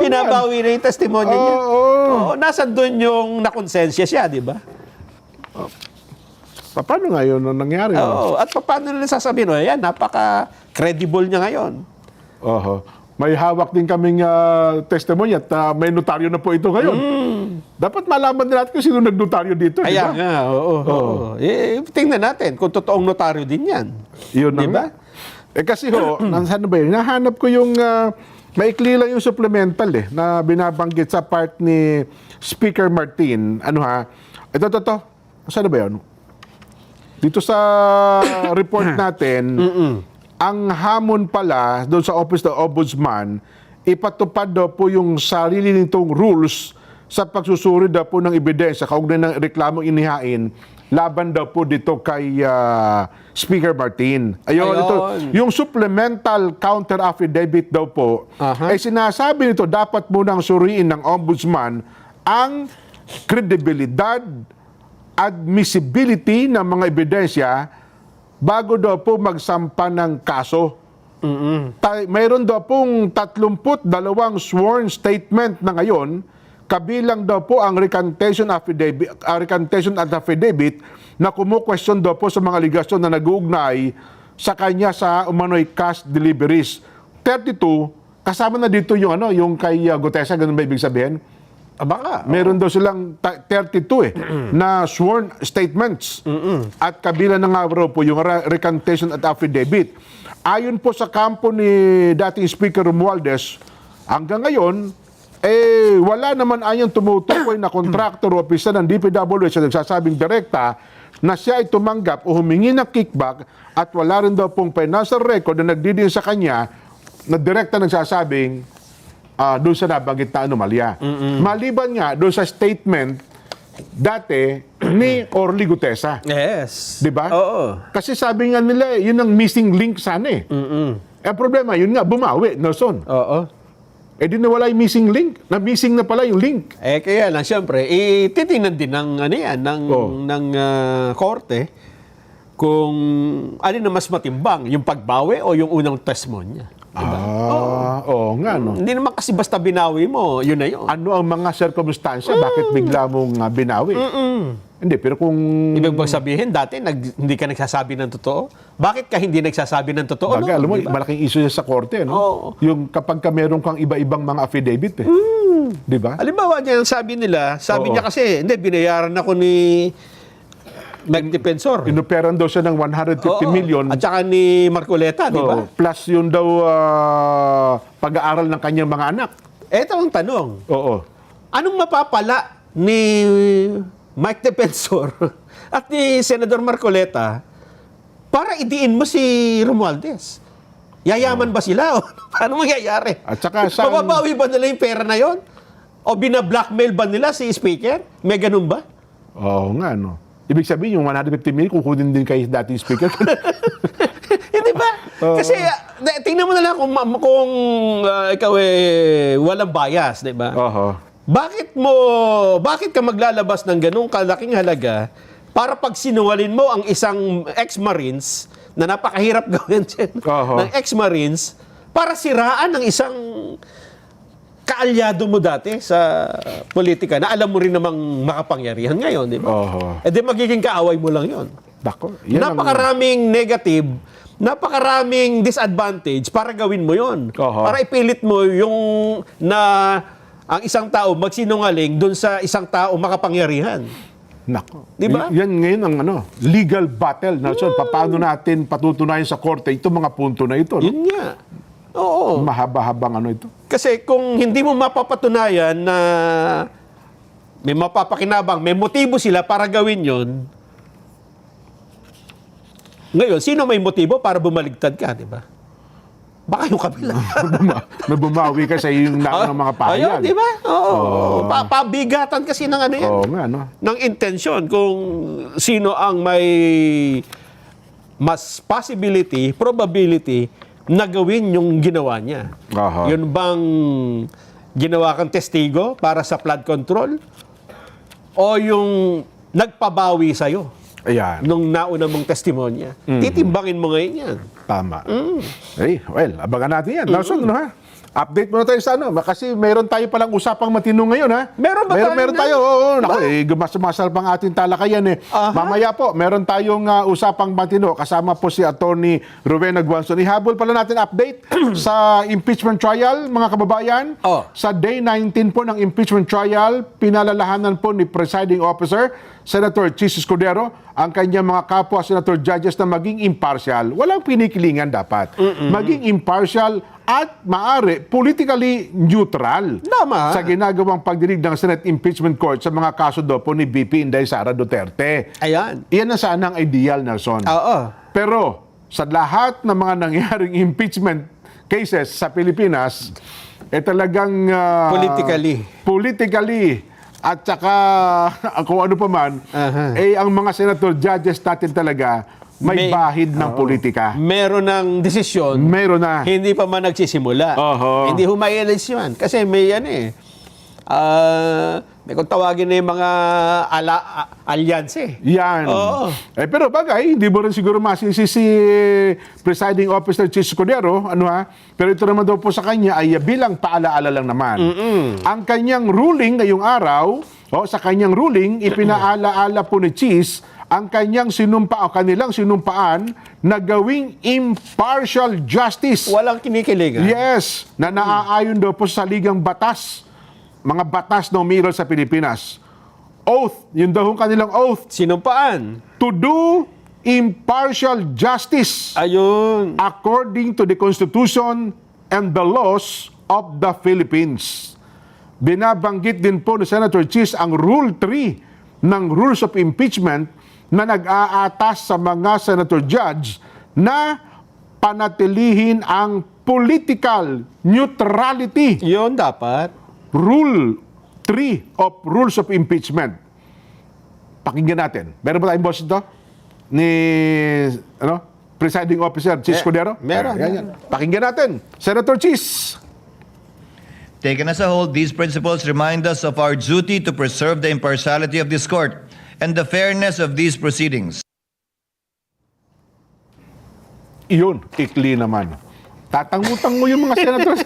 Pinabawi na yung testimonya niya. Nasa doon yung nakonsensya siya, di ba? Paano nga yun ang nangyari? At paano nila sasabihin, ayan, napaka-credible niya ngayon. May hawak din kaming testimonya at may notaryo na po ito ngayon. Dapat malaman din natin kung sino nagnotaryo dito, di ba? Ayan nga, tingnan natin kung totoong notaryo din yan. Yun na ba? Kasi ano ba yun? Nahanap ko yung, maikli lang yung supplemental na binabanggit sa part ni Speaker Martin. Ito. Saan ba yun? Dito sa report natin, ang hamon pala doon sa Office ng Ombudsman, ipatupad daw po yung sarili nitong rules sa pagsusuri daw po ng ebidensya kaugnay ng reklamong inihain laban daw po dito kay Speaker Martin. Ayun. Ito, yung supplemental counter affidavit daw po, ay sinasabi nito dapat munang suriin ng Ombudsman ang kredibilidad, admissibility ng mga ebidensya bago daw po magsampa ng kaso. Mayroon daw pong 32 sworn statement na ngayon, kabilang daw po ang recantation affidavit na kumu-question daw po sa mga aligasyon na nag-uugnay sa kanya sa umano'y cash deliveries. 32, kasama na dito yung yung kay Gutesa, ganun ba ibig sabihin? Baka. Meron daw silang 32 na sworn statements. At kabila na nga raw po yung recantation at affidavit. Ayon po sa kampo ni dating Speaker Romualdez, hanggang ngayon, wala naman ayang tumutukoy na kontraktor o opisyal ng DPWH na nagsasabing direkta na siya ay tumanggap o humingi ng kickback at wala rin daw pong financial record na nagdidiin sa kanya na direkta nagsasabing doon sa nabanggit na anomalya. Maliban nga doon sa statement dati ni Orly Gutesa. Yes. Di ba? Oo. Kasi sabi nga nila, yun ang missing link sana eh. Ang problema, yun nga, bumawi, Nelson. Di nawala yung missing link. Na-missing na pala yung link. Kaya lang, siyempre, titingnan din ng korte kung ano na mas matimbang, yung pagbawi o yung unang testimonya. Diba? Oo nga, no? Hindi naman kasi basta binawi mo, yun na yun. Ano ang mga circumstansya? Bakit bigla mong binawi? Hindi, pero kung... Ibig bang sabihin, dati hindi ka nagsasabi ng totoo? Bakit ka hindi nagsasabi ng totoo? Baga, alam mo, diba? malaking issue sa korte, no? Oo. Yung kapag ka meron kang iba-ibang mga affidavit, Di ba? Halimbawa niya, sabi niya kasi, hindi, binayaran ako ni Mike Defensor. Inoperan daw siya ng 150 Oo. million. At saka ni Marcoleta, di ba? Oo, plus yun daw pag-aaral ng kanyang mga anak. Ito ang tanong. Oo. Anong mapapala ni Mike Defensor at ni Senador Marcoleta para idiin mo si Romualdez? Yayaman ba sila? O paano mangyayari? At saka sa... Mababawi ba nila yung pera na yon? O bina-blackmail ba nila si Speaker? May ganun ba? Oo nga, no. Ibig sabihin, yung 150 million, kukunin din kay dating speaker. Hindi ba? Kasi tingnan mo na lang kung ikaw walang bias, di ba? Oo. Bakit ka maglalabas ng ganung kalaking halaga para pag sinungalin mo ang isang ex-Marines na napakahirap gawin din ng ex-Marines para siraan ng isang kaalyado mo dati sa politika na alam mo rin namang makapangyarihan ngayon, di ba? E di magiging kaaway mo lang yon. Dako. Yan Napakaraming negative, napakaraming disadvantage para gawin mo yon. Para ipilit mo yung na ang isang tao magsinungaling dun sa isang tao makapangyarihan. Nako. Di ba? Yan ngayon ang legal battle. Nelson, paano natin patutunayan sa korte itong mga punto na ito? No? Yun nga. Oo. Mahaba-habang ito. Kasi kung hindi mo mapapatunayan na may mapapakinabang, may motibo sila para gawin yon. Ngayon, sino may motibo para bumaligtad ka, di ba? Baka yung kabila. Bumawi ka sa iyong ng mga pahayag. Ayun, di ba? Oo. Pabigatan kasi ng ano yan. Oo nga, no? Ng intensyon kung sino ang may mas possibility, probability na gawin yung ginawa niya. Yun bang ginawa kang testigo para sa flood control? O yung nagpabawi sa'yo? Ayan. Nung nauna mong testimonya. Titimbangin mo ngayon yan. Tama. Well, abangan natin yan. Nelson, ha? Update muna tayo sa kasi meron tayo palang usapang matino ngayon, ha? Meron ba tayo Meron na? tayo, oo. Naku, gumasal pang ating talakayan, Mamaya po, meron tayong usapang matino. Kasama po si Attorney Rowena Guanzon. Ihabol pala natin update sa impeachment trial, mga kababayan. Sa day 19 po ng impeachment trial, pinalalahanan po ni Presiding Officer Senator Chis Escudero ang kanyang mga kapwa senator judges na maging impartial. Walang pinikilingan dapat. Maging impartial at maaari politically neutral Tama. sa ginagawang pagdinig ng Senate Impeachment Court sa mga kaso do po ni VP Inday Sara Duterte. Ayan. Iyan na sana ang ideal, Nelson. Oo. Pero sa lahat ng mga nangyaring impeachment cases sa Pilipinas, talagang politically at saka kung ano pa man, ang mga senator judges natin talaga may bahid ng politika. Meron ng desisyon. Meron na. Hindi pa man nagsisimula. Hindi humayalis yun. Kasi may may kung tawagin na yung mga alyanse. Yan. Pero bagay, hindi mo rin siguro masisi si Presiding Officer Chis Escudero, pero ito naman daw po sa kanya ay bilang paalaala lang naman. Ang kanyang ruling ngayong araw, sa kanyang ruling, ipinaalaala po ni Chis ang kanyang kanilang sinumpaan na gawing impartial justice. Walang kinikilingan. Yes, na naaayon daw po sa ligang batas, mga batas na umiral sa Pilipinas. Oath, yun daw ang kanilang oath. Sinumpaan. To do impartial justice. Ayun. According to the Constitution and the laws of the Philippines. Binabanggit din po ni Senator Chis ang Rule 3 ng Rules of Impeachment na nag-aatas sa mga senator judge na panatilihin ang political neutrality. Yun dapat. Rule 3 of Rules of Impeachment. Pakinggan natin. Meron ba tayong boss ito? Ni Presiding Officer Chis Escudero? Meron. Yan. Pakinggan natin. Senator Chis. Taken as a whole, these principles remind us of our duty to preserve the impartiality of this court and the fairness of these proceedings. Iyon, ikli naman. Tatangutang mo yung mga senator.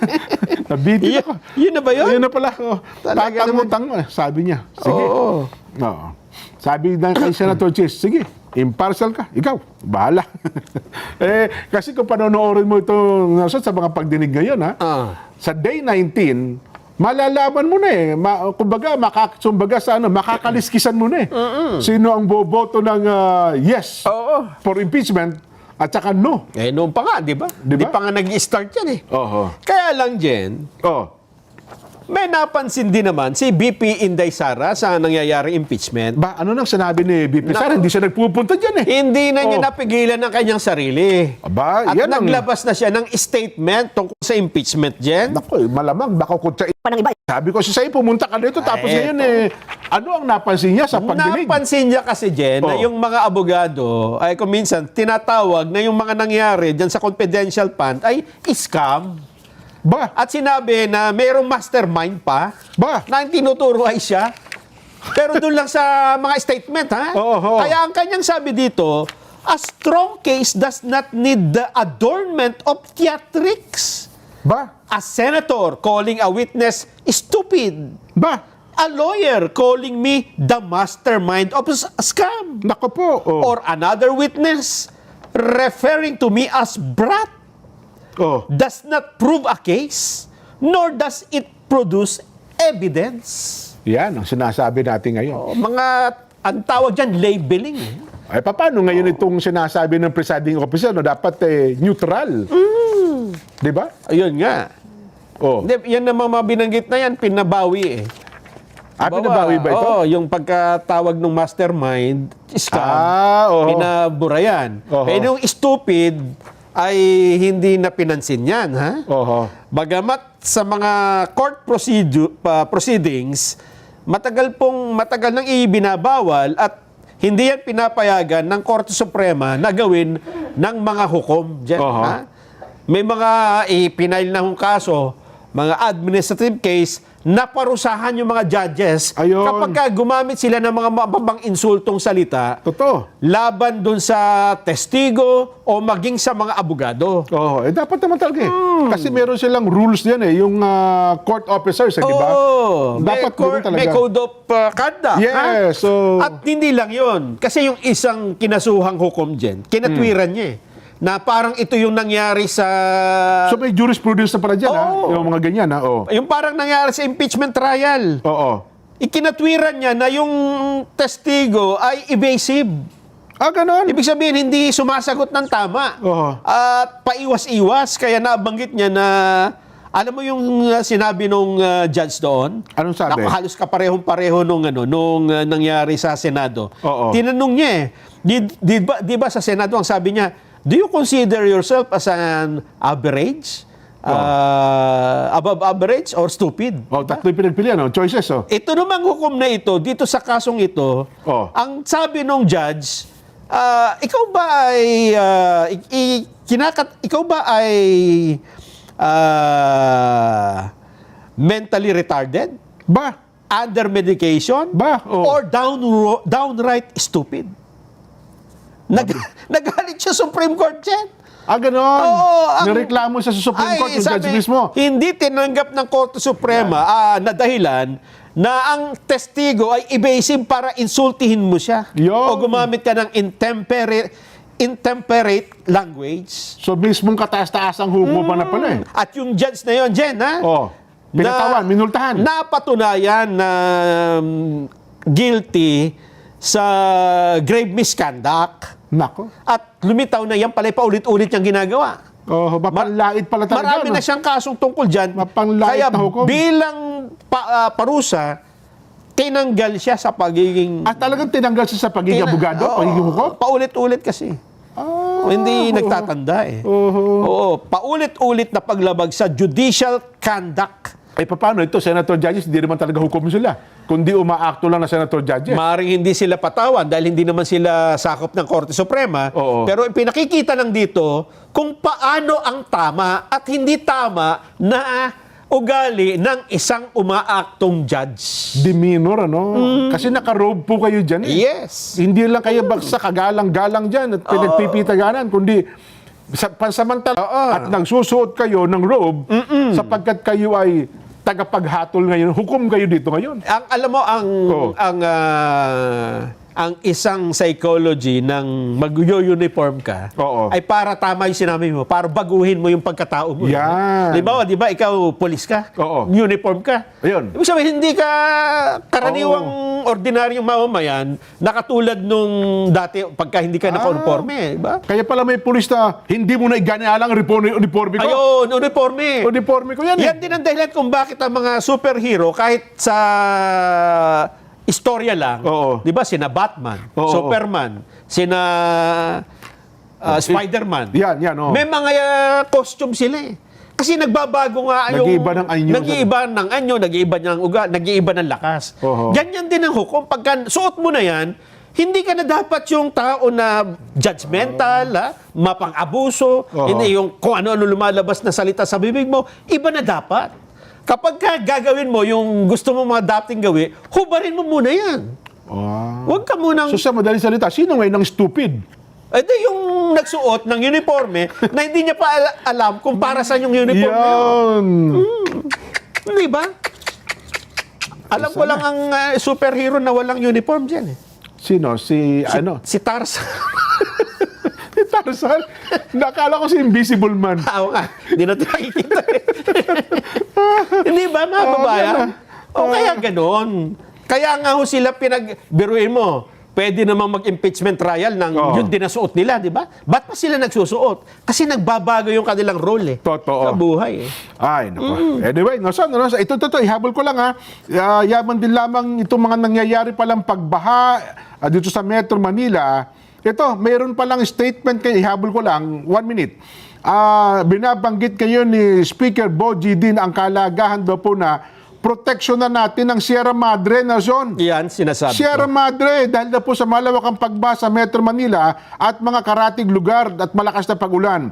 Nabiti ako. Yun na ba yun? Yun na pala. Tatangutang mo. Sabi niya. Sige. Oo. Sabi na kay Senator Chis, sige, impartial ka. Ikaw, bahala. Kasi kung panonoorin mo ito sa mga pagdinig ngayon, sa day 19 malalaman mo na eh. Kumbaga, makakaliskisan mo na eh. Sino ang boboto ng yes for impeachment at saka no. Eh, noon pa nga, di ba? Di ba? Di pa nga nag-start yan eh. Oho. Kaya lang, Jen, may napansin din naman si BP Inday Sara sa nangyayaring impeachment. Ba, ano nang sinabi ni BP Sara? Hindi siya nagpupunta dyan eh. Hindi na niya napigilan ng kanyang sarili. Aba, At yan ang- naglabas na siya ng statement tungkol sa impeachment, Jen. Naku, malamang baka kutsa pa ng iba. Sabi ko sa'yo, pumunta ka dito tapos ngayon ano ang napansin niya sa pagdinig? Napansin niya kasi, Jen, na yung mga abogado ay kung minsan tinatawag na yung mga nangyari dyan sa confidential fund ay scam. Ba? At sinabi na mayroong mastermind pa Ba? na ang tinuturo ay siya. Pero doon lang sa mga statement, ha? Oo. Kaya ang kanyang sabi dito, a strong case does not need the adornment of theatrics. Ba? A senator calling a witness stupid. Ba? A lawyer calling me the mastermind of a scam. Nako po. Or another witness referring to me as brat does not prove a case, nor does it produce evidence. Yan ang sinasabi natin ngayon. Ang tawag dyan, labeling. Ay, paano ngayon itong sinasabi ng presiding officer na dapat neutral? Di ba? Ayun nga. Hindi, yan naman mga binanggit na yan, pinabawi eh. Pinabawi ba ito? Oo, yung pagkatawag ng mastermind, scam, pinabura yan. Pero yung stupid, ay hindi na pinansin yan, ha? Bagamat sa mga court proceedings, matagal nang ibinabawal at hindi yan pinapayagan ng Korte Suprema na gawin ng mga hukom dyan, ha? May mga ipinail na hong kaso, mga administrative case, naparusahan yung mga judges kapag gumamit sila ng mga mababang insultong salita laban dun sa testigo o maging sa mga abogado. Dapat naman talaga eh. Kasi meron silang rules diyan eh, yung court officers, di ba? Dapat may code of conduct. Yes. At hindi lang yon. Kasi yung isang kinasuhang hukom dyan, kinatwiran niya eh, na parang ito yung nangyari sa... So may jurisprudence na pala dyan, yung mga ganyan, ha? Yung parang nangyari sa impeachment trial. Ikinatwiran niya na yung testigo ay evasive. Ganon? Ibig sabihin, hindi sumasagot ng tama. At paiwas-iwas. Kaya nabanggit niya na, alam mo yung sinabi nung judge doon? Anong sabi? Na halos kaparehong-pareho nung nangyari sa Senado. Tinanong niya eh, di ba sa Senado ang sabi niya, do you consider yourself as an average? Above average or stupid? Tatlo yung pinagpilian, choices. Ito namang hukom na ito, dito sa kasong ito, ang sabi nung judge, ikaw ba ay mentally retarded? Ba? Under medication? Ba? Or downright stupid? Nagalit siya Supreme Court dyan. Ganon? Nareklamo siya sa Supreme Court, yung judge mismo. Hindi tinanggap ng Korte Suprema na dahilan na ang testigo ay evasive para insultihin mo siya. O gumamit ka ng intemperate language. So mismong kataas-taas ang hukom pa na pala eh. At yung judge na yun, Jen, ha? Pinatawan, minultahan. Napatunayan na guilty sa grave misconduct. Nako. At lumitaw na yan pala paulit-ulit niyang ginagawa. Mapanlait pala talaga. Marami na siyang kasong tungkol dyan. Mapanglait Kaya na hukom. bilang parusa, tinanggal siya sa pagiging... Talagang tinanggal siya sa pagiging abogado? Pagiging hukom? Paulit-ulit kasi. Hindi nagtatanda eh. Paulit-ulit na paglabag sa judicial conduct. Paano ito, Senator Judges, hindi naman talaga hukom sila. Kundi umaakto lang na Senator Judges. Maaaring hindi sila patawan dahil hindi naman sila sakop ng Korte Suprema. Pero pinakikita lang dito kung paano ang tama at hindi tama na ugali ng isang umaaktong judge. Demeanor, Kasi nakarobe po kayo dyan eh. Yes. Hindi lang kayo bagsa kagalang-galang dyan at pinagpipitaganan, kundi pansamantala at nagsusuot kayo ng robe sapagkat kayo ay tagapaghatol ngayon. Hukom kayo dito ngayon. Alam mo, ang ang isang psychology ng mag-uniform ka Oo. ay para tama yung sinabi mo, para baguhin mo yung pagkatao mo. Yan. Di ba, ikaw police ka? Oo. Uniform ka? Ayun. Ibig sabihin, hindi ka karaniwang ordinaryong mamamayan na katulad nung dati pagka hindi ka naka-uniforme. Diba? Kaya pala may pulis na hindi mo na iganalang uniforme ko. Ayun, uniforme. Uniforme ko yan Yan din ang dahilan kung bakit ang mga superhero, kahit sa istorya lang, Oo. di ba, sina Batman, Oo. Superman, sina Spider-Man. Yan, oo. May mga costume sila eh. Kasi nagbabago nga yung... Nag-iiba ng anyo. Nag-iiba ng anyo, nag-iiba ng uga, nag-iiba ng lakas. Oo. Ganyan din ang hukom. Pagka suot mo na yan, hindi ka na dapat yung tao na judgmental, mapang-abuso, Oo. hindi yung kung ano-ano lumalabas na salita sa bibig mo, iba na dapat. Kapag ka gagawin mo yung gusto mo mga dating gawin, hubarin mo muna yan. Huwag ka munang... So sa madaling salita, sino ngayon ang stupid? Ito yung nagsuot ng uniforme na hindi niya pa alam kung para saan yung uniforme. Yan. Di ba? Alam ko lang ang superhero na walang uniform dyan eh. Sino? Si Si Tarzan. Si Tarzan? Nakala ko si Invisible Man. Oo nga. Hindi natin nakikita eh. Hindi ba, mga babayan? O kaya ganon. Kaya nga ho sila pinagbiruin mo. Pwede namang mag-impeachment trial ng yun din na suot nila, di ba? Ba't pa sila nagsusuot? Kasi nagbabago yung kanilang role eh. Totoo. Sa buhay eh. Ay, naku. Anyway, ito, ihabol ko lang ha. Yaman din lamang itong mga nangyayari palang pagbaha dito sa Metro Manila. Ito, mayroon palang statement kayo, ihabol ko lang, 1 minute. Binabanggit kayo ni Speaker Boji din ang kalagahan daw po na proteksyonan natin ng Sierra Madre, Nelson. Yan, sinasabi Sierra ko. Madre, dahil na po sa malawakang pagbaha sa Metro Manila at mga karatig lugar at malakas na pagulan.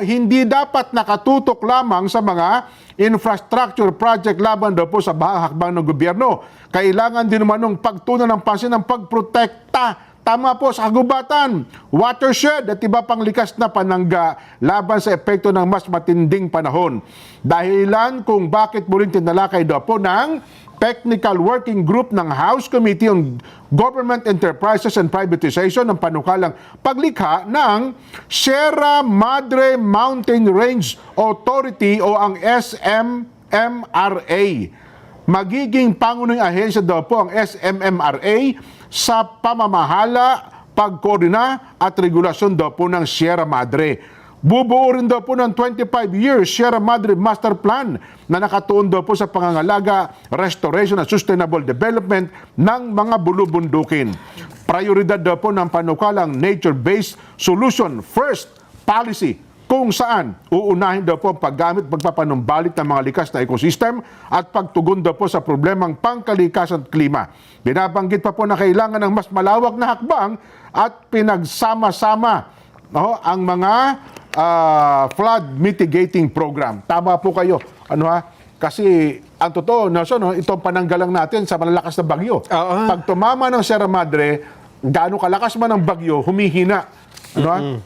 Hindi dapat nakatutok lamang sa mga infrastructure project laban daw po sa bahahakbang ng gobyerno. Kailangan din naman ng pagtunan ng pansin ng pagprotekta. Tama po sa kagubatan, watershed at iba pang likas na panangga laban sa epekto ng mas matinding panahon. Dahilan kung bakit muling tinalakay daw po ng Technical Working Group ng House Committee on Government Enterprises and Privatization ng panukalang paglikha ng Sierra Madre Mountain Range Authority o ang SMMRA. Magiging pangunahing ahensya daw po ang SMMRA sa pamamahala, pagkoordina at regulasyon daw po ng Sierra Madre. Bubuo rin daw po ng 25-year Sierra Madre Master Plan na nakatuon daw po sa pangangalaga, restoration at sustainable development ng mga bulubundukin. Prioridad daw po ng panukalang nature-based solution first policy kung saan uunahin daw po ang paggamit at pagpapanumbalik ng mga likas na ecosystem at pagtugon daw po sa problemang pangkalikasan at klima. Binabanggit pa po na kailangan ng mas malawak na hakbang at pinagsama-sama ang mga flood mitigating program. Tama po kayo. Kasi ang totoo, Nelson, itong pananggalang natin sa malalakas na bagyo. Pag tumama ng Sierra Madre, gaano kalakas man ang bagyo, humihina.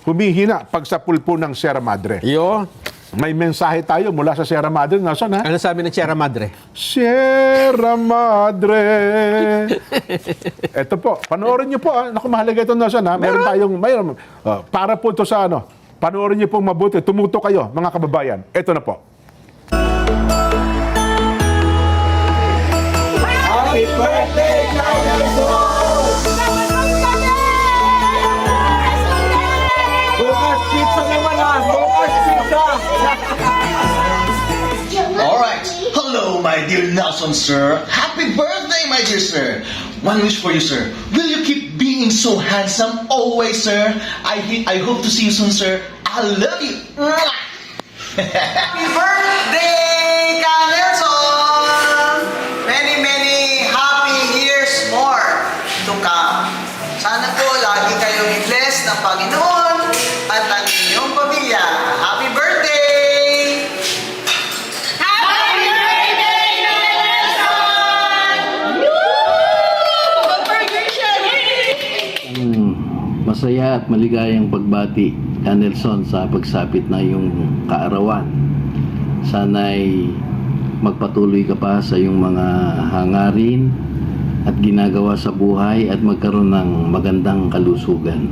Humihina pag sa pulpo ng Sierra Madre. Yo. May mensahe tayo mula sa Sierra Madre, Nelson, ha? Ano sabi ng Sierra Madre? Sierra Madre. Ito po, panoorin niyo po, ha? Naku, mahalaga ito, Nelson, ha? Mayroon. Para po ito sa panoorin niyo pong mabuti. Tumuto kayo, mga kababayan. Ito na po. Happy birthday, All right. Hello, my dear Nelson, sir. Happy birthday, my dear sir. One wish for you, sir. Will you keep being so handsome always, sir? I hope to see you soon, sir. I love you. Happy birthday, Ka Nelson! Many, many happy years more to come. Sana po lagi kayong i-bless ng Panginoon at ang inyong pamilya. Happy birthday! Masaya at maligayang pagbati, Ka Nelson, sa pagsapit na iyong kaarawan. Sana'y magpatuloy ka pa sa iyong mga hangarin at ginagawa sa buhay at magkaroon ng magandang kalusugan.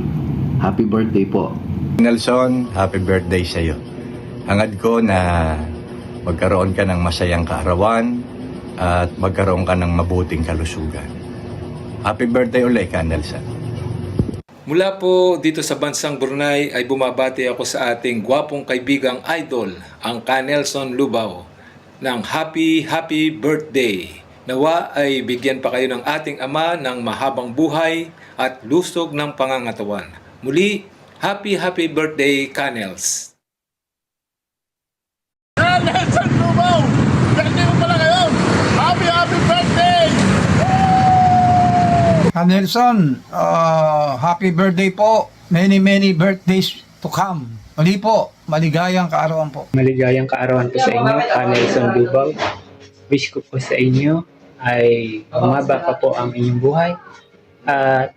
Happy birthday po. Nelson, happy birthday sa iyo. Hangad ko na magkaroon ka ng masayang kaarawan at magkaroon ka ng mabuting kalusugan. Happy birthday ulit ka, Nelson. Mula po dito sa bansang Brunei ay bumabati ako sa ating gwapong kaibigang idol, ang Ka Nelson Lubao, ng happy birthday. Nawa ay bigyan pa kayo ng ating Ama ng mahabang buhay at lusog ng pangangatawan. Muli, happy birthday, Ka Nels. Nelson Lubao! Birthday mo pala ngayon! Happy birthday! Nelson, happy birthday po. Many birthdays to come. Muli po, maligayang kaarawan po. Maligayang kaarawan po sa inyo, Ka Nelson Lubao. Wish ko po sa inyo ay umaba pa po ang inyong buhay at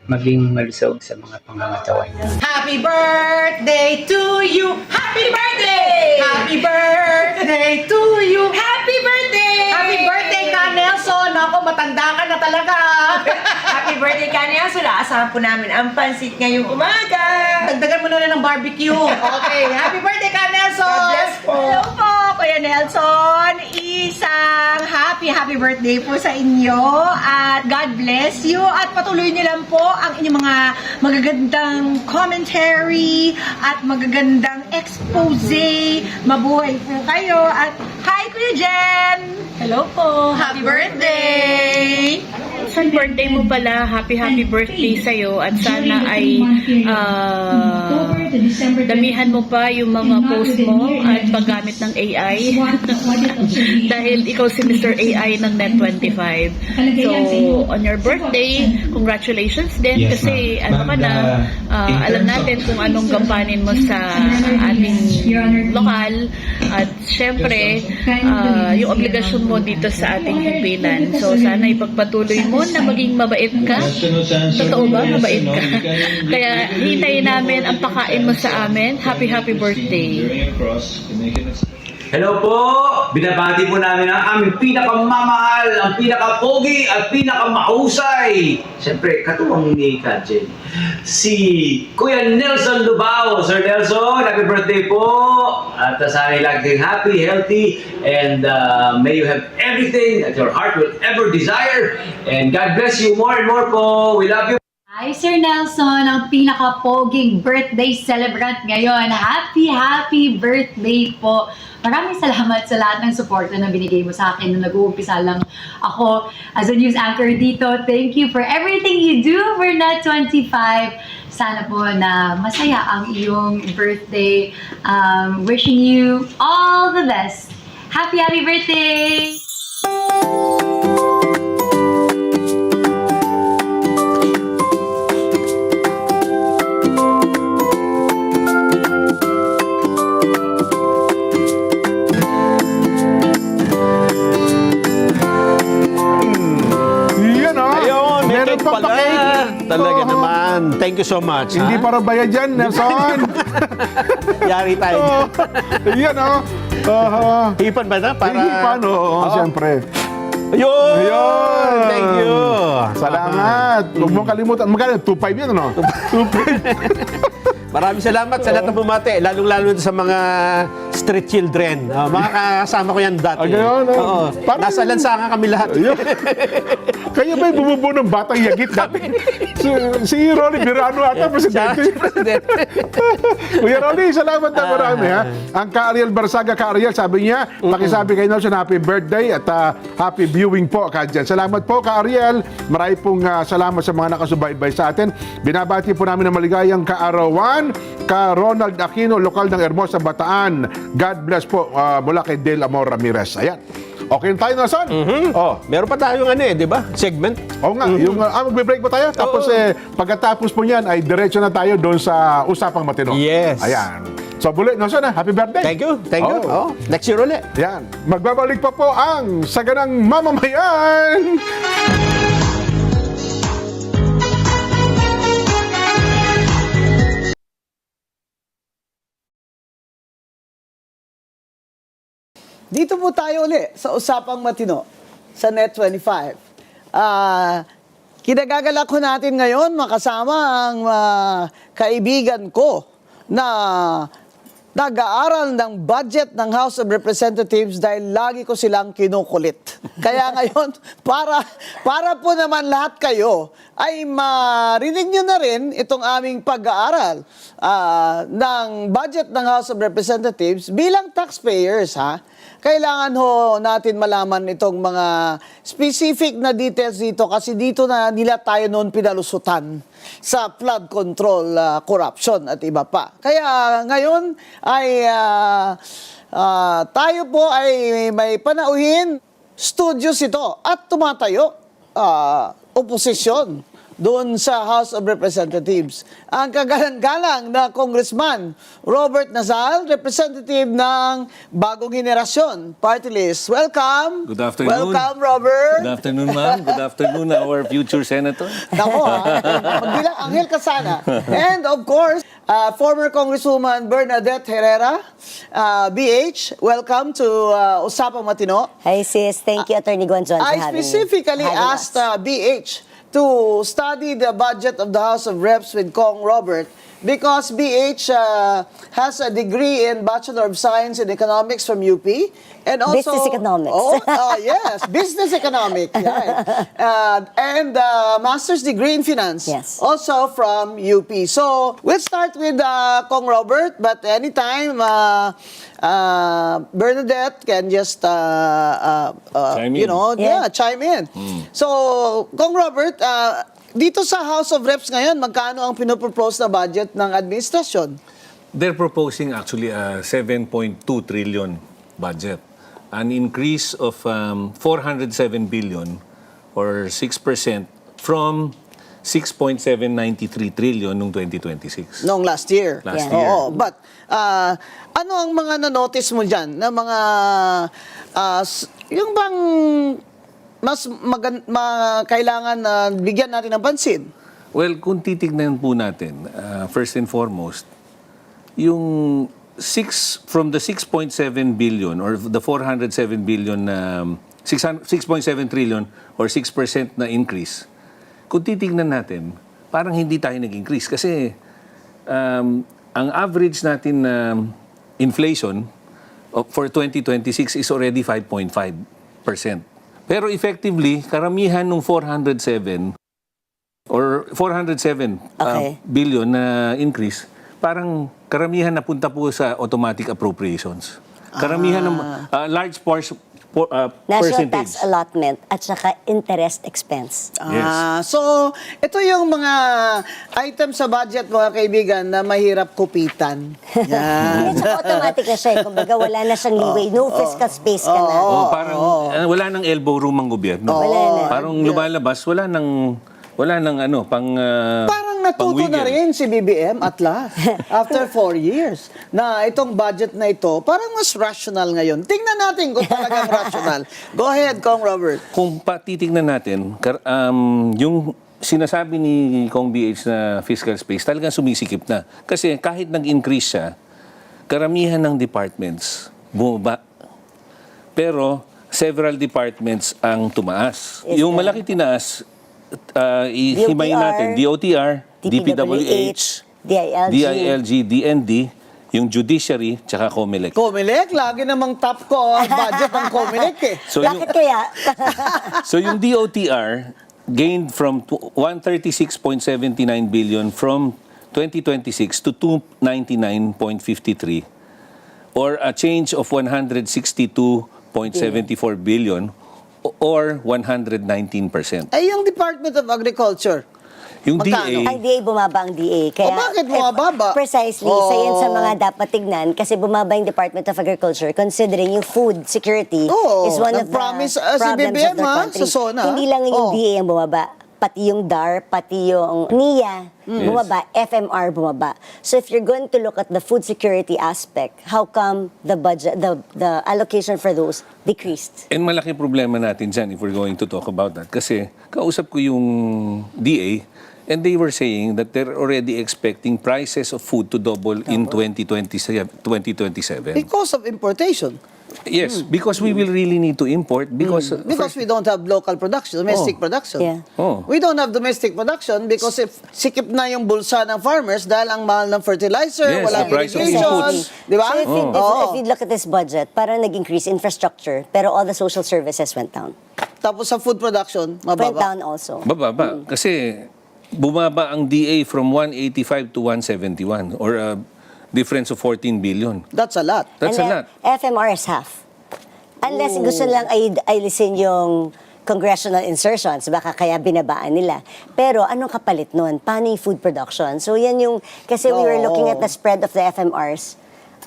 maging malusog sa mga pangangatawan. Happy birthday to you! Happy birthday! Happy birthday to you! Happy birthday! Happy birthday, Ka Nelson! Ako, matanda ka na talaga! Happy birthday, Ka Nelson! Aasahan po namin ang pansit ngayong umaga! Dagdagan mo na ng barbecue! Okay, happy birthday, Ka Nelson! God bless po! Hello po, Kuya Nelson! Isang happy birthday po sa inyo at God bless you at patuloy niyo lang po ang inyong mga magagandang commentary at magagandang expose. Mabuhay po kayo at hi Kuya Jen! Hello po! Happy birthday! Sa birthday mo pala, happy birthday sa'yo at sana ay damihan mo pa yung mga post mo at paggamit ng AI dahil ikaw si Mr. AI ng Net25. So, on your birthday, congratulations din kasi ano ka na, alam natin kung anong gampanin mo sa ating lokal at syempre, yung obligasyon mo dito sa ating himpilan. So, sana ipagpatuloy mo na maging mabait ka. Totoo ba? Mabait ka. Kaya hintayin namin ang pakain mo sa amin. Happy birthday. Hello po! Binabati po namin ang aming pinakamamahal, ang pinakapogi at pinakamahusay. Siyempre, katuwang ni Kajen. Si Kuya Nelson Lubao. Sir Nelson, happy birthday po! At sana'y laging happy, healthy, and may you have everything that your heart will ever desire. And God bless you more and more po. We love you. Hi, Sir Nelson, ang pinaka-poging birthday celebrant ngayon. Happy birthday po. Maraming salamat sa lahat ng support na binigay mo sa akin nung nag-uumpisa lang ako as a news anchor dito. Thank you for everything you do for Net25. Sana po na masaya ang iyong birthday. Wishing you all the best. Happy birthday! Talaga naman. Thank you so much. Hindi para bayad yan, Nelson. Yari tayo. Yan, Hipan ba na? Hipan, siyempre. Ayun! Thank you! Salamat! Huwag mong kalimutan. Magkano? 2.5 yan, ano? 2.5. Maraming salamat sa lahat ng bumati, lalong-lalo sa mga street children. Mga kasama ko yan dati. Oo. Nasa lansangan kami lahat. Kayo ba'y bumubuo ng batang yagit dati? Si Ronnie Birano ata, presidente. Kuya Ronnie, salamat na marami, ha? Ang Ka-Ariel Barsaga, Ka-Ariel, sabi niya, pakisabi kay Nelson, happy birthday at happy viewing po, Kadyan. Salamat po, Ka-Ariel. Marami pong salamat sa mga nakasubaybay sa atin. Binabati po namin ng maligayang kaarawan, ka Ronald Aquino, lokal ng Hermosa, Bataan. God bless po mula kay Del Amor Ramirez. Ayan. Okay na tayo, Nelson? Meron pa tayong di ba? Segment. Oo nga. Magbe-break po tayo. Tapos pagkatapos po niyan ay diretso na tayo doon sa Usapang Matino. Yes. Ayan. So, bulit, Nelson, happy birthday. Thank you. Next year ulit. Ayan. Magbabalik pa po ang Saganang Mamamayan. Dito po tayo uli sa Usapang Matino sa Net25. kinagagalak ko natin ngayon makasama ang kaibigan ko na nag-aaral ng budget ng House of Representatives dahil lagi ko silang kinukulit. Kaya ngayon, para po naman lahat kayo ay marinig nyo na rin itong aming pag-aaral ng budget ng House of Representatives bilang taxpayers, ha? Kailangan ho natin malaman itong mga specific na details dito kasi dito na nila tayo noon pinalusutan sa flood control, corruption at iba pa. Kaya ngayon ay tayo po ay may panauhin, studios ito at tumatayo, oposisyon doon sa House of Representatives. Ang kagalang-galang na Congressman Robert Nazal, representative ng Bagong Henerasyon Party List. Welcome! Good afternoon. Welcome, Robert! Good afternoon, ma'am. Good afternoon, our future senator. Nako, magbilang anghel ka sana. And of course, former Congresswoman Bernadette Herrera, BH. Welcome to Usapang Matino. Hi sis, thank you Attorney Guanzon for I having specifically asked BH to study the budget of the House of Reps with Kong Robert because BH has a degree in Bachelor of Science in Economics from UP and also Business Economics. Yes, Business Economics, right. And Master's degree in Finance, Yes. also from UP. So we'll start with Kong Robert, but anytime Bernadette can just Chime in. chime in. So Kong Robert, dito sa House of Reps ngayon, magkano ang pinopropose na budget ng administrasyon? They're proposing actually a 7.2 trillion budget. An increase of 407 billion or 6% from 6.793 trillion noong 2026. Noong last year. Last year. Oo, but ano ang mga na-notice mo dyan na mga yung bang mas kailangan na bigyan natin ng pansin? Well, kung titignan po natin, first and foremost, yung from the 6.7 billion or the 407 billion na 6.7 trillion or 6% na increase, kung titignan natin, parang hindi tayo nag-increase kasi ang average natin na inflation for 2026 is already 5.5%. Pero effectively, karamihan ng 407 billion na increase, parang karamihan napunta po sa automatic appropriations. Karamihan ng large National percentage. Tax Allotment at saka interest expense. So, ito yung mga items sa budget, mga kaibigan, na mahirap kupitan. Yan. At saka automatic na siya. Kumbaga wala na siyang leeway. No fiscal space ka na. Parang wala nang elbow room ang gobyerno. Wala na. Parang lumalabas, wala nang Parang natuto na rin si BBM at last. After 4 years na itong budget na ito, parang mas rational ngayon. Tingnan natin kung talagang rational. Go ahead, Kong Robert. Kung titignan natin, yung sinasabi ni Kong BH na fiscal space, talagang sumisikip na. Kasi kahit nag-increase siya, karamihan ng departments bumaba. Pero several departments ang tumaas. Yung malaki tinaas, ihimayin natin, DOTR, DPWH, DILG, DND, yung judiciary, tsaka COMELEC. COMELEC, lagi namang top ko ang budget ng COMELEC eh. So Bakit kaya? So yung DOTR gained from 136.79 billion from 2026 to 299.53 or a change of 162.74 billion or 119%. Ay, yung Department of Agriculture. Yung magkano? DA, Ang DA bumaba ang DA. Kaya, bakit bumababa? Precisely. Isa yan sa mga dapat tignan kasi bumaba yung Department of Agriculture considering yung food security is one of the promise, problems si BBM, of the country. sa SONA. Hindi lang yung DA ang bumaba. Pati yung DAR, pati yung NIA, bumaba, FMR bumaba. So if you're going to look at the food security aspect, how come the budget, the allocation for those decreased? and malaki problema natin dyan if we're going to talk about that. Kasi kausap ko yung DA and they were saying that they're already expecting prices of food to double in 2027. Because of importation. Yes, because we will really need to import because Because we don't have local production, domestic production. Yeah. We don't have domestic production because if sikip na yung bulsa ng farmers dahil ang mahal ng fertilizer, Yes, walang the price of irrigation, inputs. di ba? So if you look at this budget, parang nag-increase infrastructure, pero all the social services went down. Tapos sa food production, Went mababa. down also. bababa kasi bumaba ang DA from 185 to 171 or a difference of 14 billion. That's a lot. That's a And lot. FMR is half. Unless gusto lang ay lisin yung congressional insertions, baka kaya binabaan nila. Pero anong kapalit nun? Paano yung food production? So yan yung, kasi we were looking at the spread of the FMRs.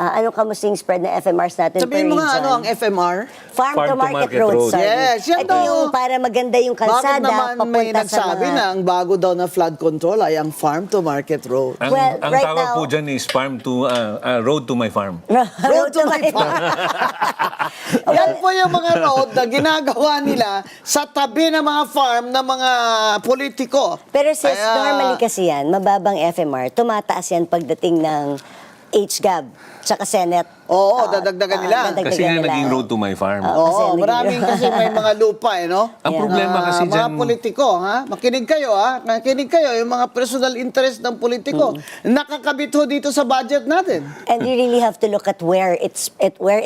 Anong kamusta yung spread ng FMRs natin Sabihin mo per nga region? ano ang FMR? Farm to Market Market Road, Road. sorry. Yes, yan Ito daw. yung para maganda yung Bakit kalsada, naman may papunta sa nagsabi mga... na ang bago daw na flood control ay ang farm to market road? Ang, Well, ang right tawag now- po dyan is road to my farm. Road to my farm. Yan po yung mga road na ginagawa nila sa tabi ng mga farm ng mga politiko. Pero sis, Kaya- normally kasi yan, mababang FMR, tumataas yan pagdating ng HGAB, tsaka Senate. Oo, dadagdagan nila. dadagdagan Kasi nga nila. naging road to my farm. Oo, maraming kasi may mga lupa, no? Ang problema kasi mga dyan, politiko, ha? Makinig kayo, ha? Makinig kayo, yung mga personal interest ng politiko. Nakakabit ho dito sa budget natin. And you really have to look at where it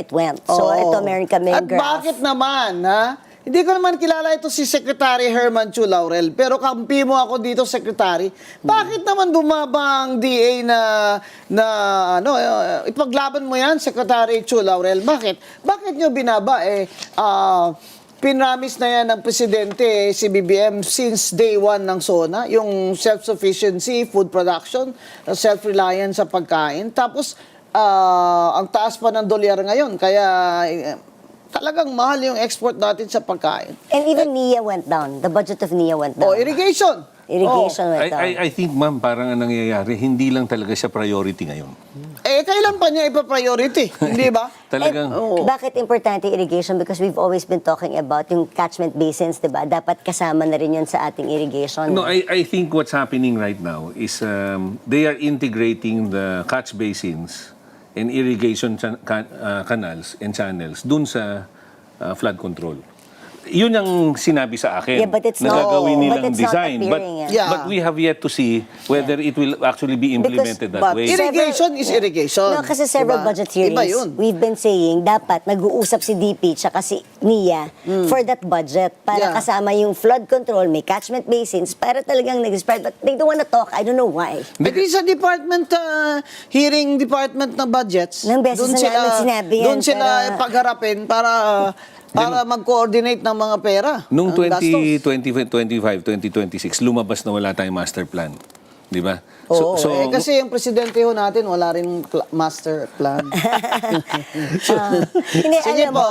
went. So Oo. ito meron kami At graph. bakit naman, ha? Hindi ko naman kilala ito si Secretary Herman Chu Laurel, pero kampi mo ako dito, Secretary. Bakit naman bumaba ang DA ipaglaban mo yan, Secretary Chu Laurel? Bakit? Bakit nyo binaba? Pinramis na yan ng Presidente, si BBM, since day one ng SONA, yung self-sufficiency, food production, self-reliance sa pagkain. Tapos, ang taas pa ng dolyar ngayon, kaya talagang mahal yung export natin sa pagkain. And even NIA went down. The budget of NIA went down. Irrigation. Irrigation went down. I think, ma'am, parang ang nangyayari, hindi lang talaga siya priority ngayon. Kailan pa niya ipa-priority? Hindi ba? Talagang, Bakit importante irrigation? Because we've always been talking about yung catchment basins, di ba? Dapat kasama na rin yun sa ating irrigation. no, I think what's happening right now is they are integrating the catch basins and irrigation canals and channels dun sa flood control. Yun ang sinabi sa akin. Yeah, but it's na not- gagawin but nilang it's not design. But, appearing, yeah. but we have yet to see whether it will actually be implemented that way. Irrigation is irrigation. No, kasi several Diba? budget Iba hearings, yun. we've been saying dapat nag-uusap si DP tsaka si NIA for that budget para Yeah. kasama yung flood control, may catchment basins, para talagang nag-spread. But they don't wanna talk. I don't know why. Hindi sa department, hearing department ng budgets, Nang beses na namin sinabi yan, doon sila pero- pagharapin para mag-coordinate ng mga pera. Noong ng gastos. 2025, 2026, lumabas na wala tayong master plan. Di ba? Oo, kasi yung presidente ho natin, wala rin master plan. Hindi, Sige alam mo,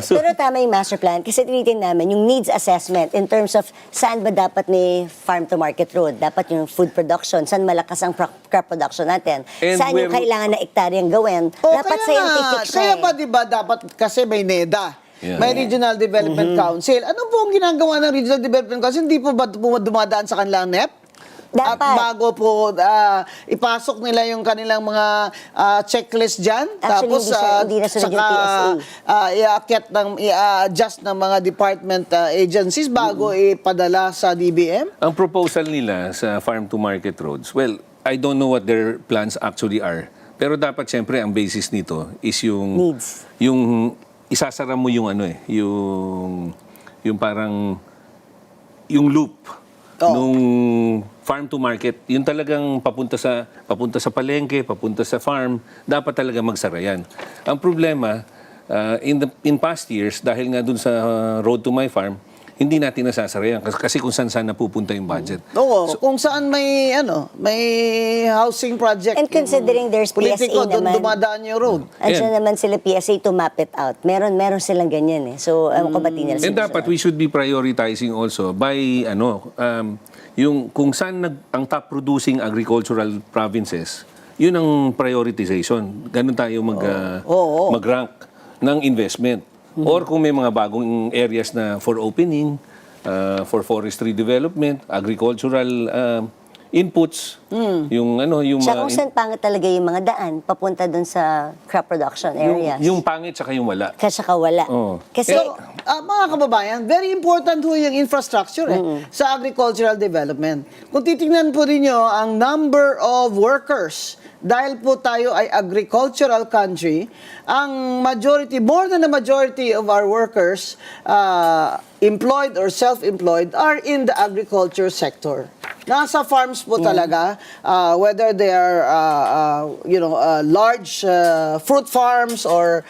pero tama yung master plan kasi tinitingnan namin yung needs assessment in terms of saan ba dapat may farm to market road, dapat yung food production, saan malakas ang crop production natin, And saan yung where- kailangan na ektaryang gawin, dapat kaya scientific nga, siya. kaya ba diba dapat kasi may NEDA? Yeah. May Regional Development Council. Ano po ang ginagawa ng Regional Development Council? Hindi po ba dumadaan sa kanilang NEP? At Dapat. bago po ipasok nila yung kanilang mga checklist dyan. Actually, Tapos hindi na sunod yung PSA. i-adjust ng mga department agencies bago ipadala sa DBM. Ang proposal nila sa farm to market roads, well, I don't know what their plans actually are. Pero dapat siyempre ang basis nito is yung Needs. yung isasara mo yung yung parang yung loop nung farm to market, yung talagang papunta sa palengke, papunta sa farm, dapat talaga magsara yan. Ang problema in past years dahil nga dun sa road to my farm, hindi natin nasasara yan kasi kung saan napupunta yung budget. Oo, kung saan may housing project. And considering there's politiko, PSA doon naman. dumadaan yung road. Andiyan naman sila PSA to map it out. Meron silang ganyan eh. So, ko ba nila And dapat we should be prioritizing also by yung kung saan ang top producing agricultural provinces, yun ang prioritization. Ganun tayo mag-rank ng investment. Or kung may mga bagong areas na for opening, for forestry development, agricultural inputs, yung Siya kung saan pangit talaga yung mga daan, papunta dun sa crop production areas. yung pangit saka yung wala. Kasi wala. Oo. Kasi, Mga kababayan, very important ho yung infrastructure sa agricultural development. Kung titingnan po ninyo ang number of workers, dahil po tayo ay agricultural country, ang majority, more than the majority of our workers, employed or self-employed, are in the agriculture sector. Nasa farms po talaga, whether they are, large fruit farms or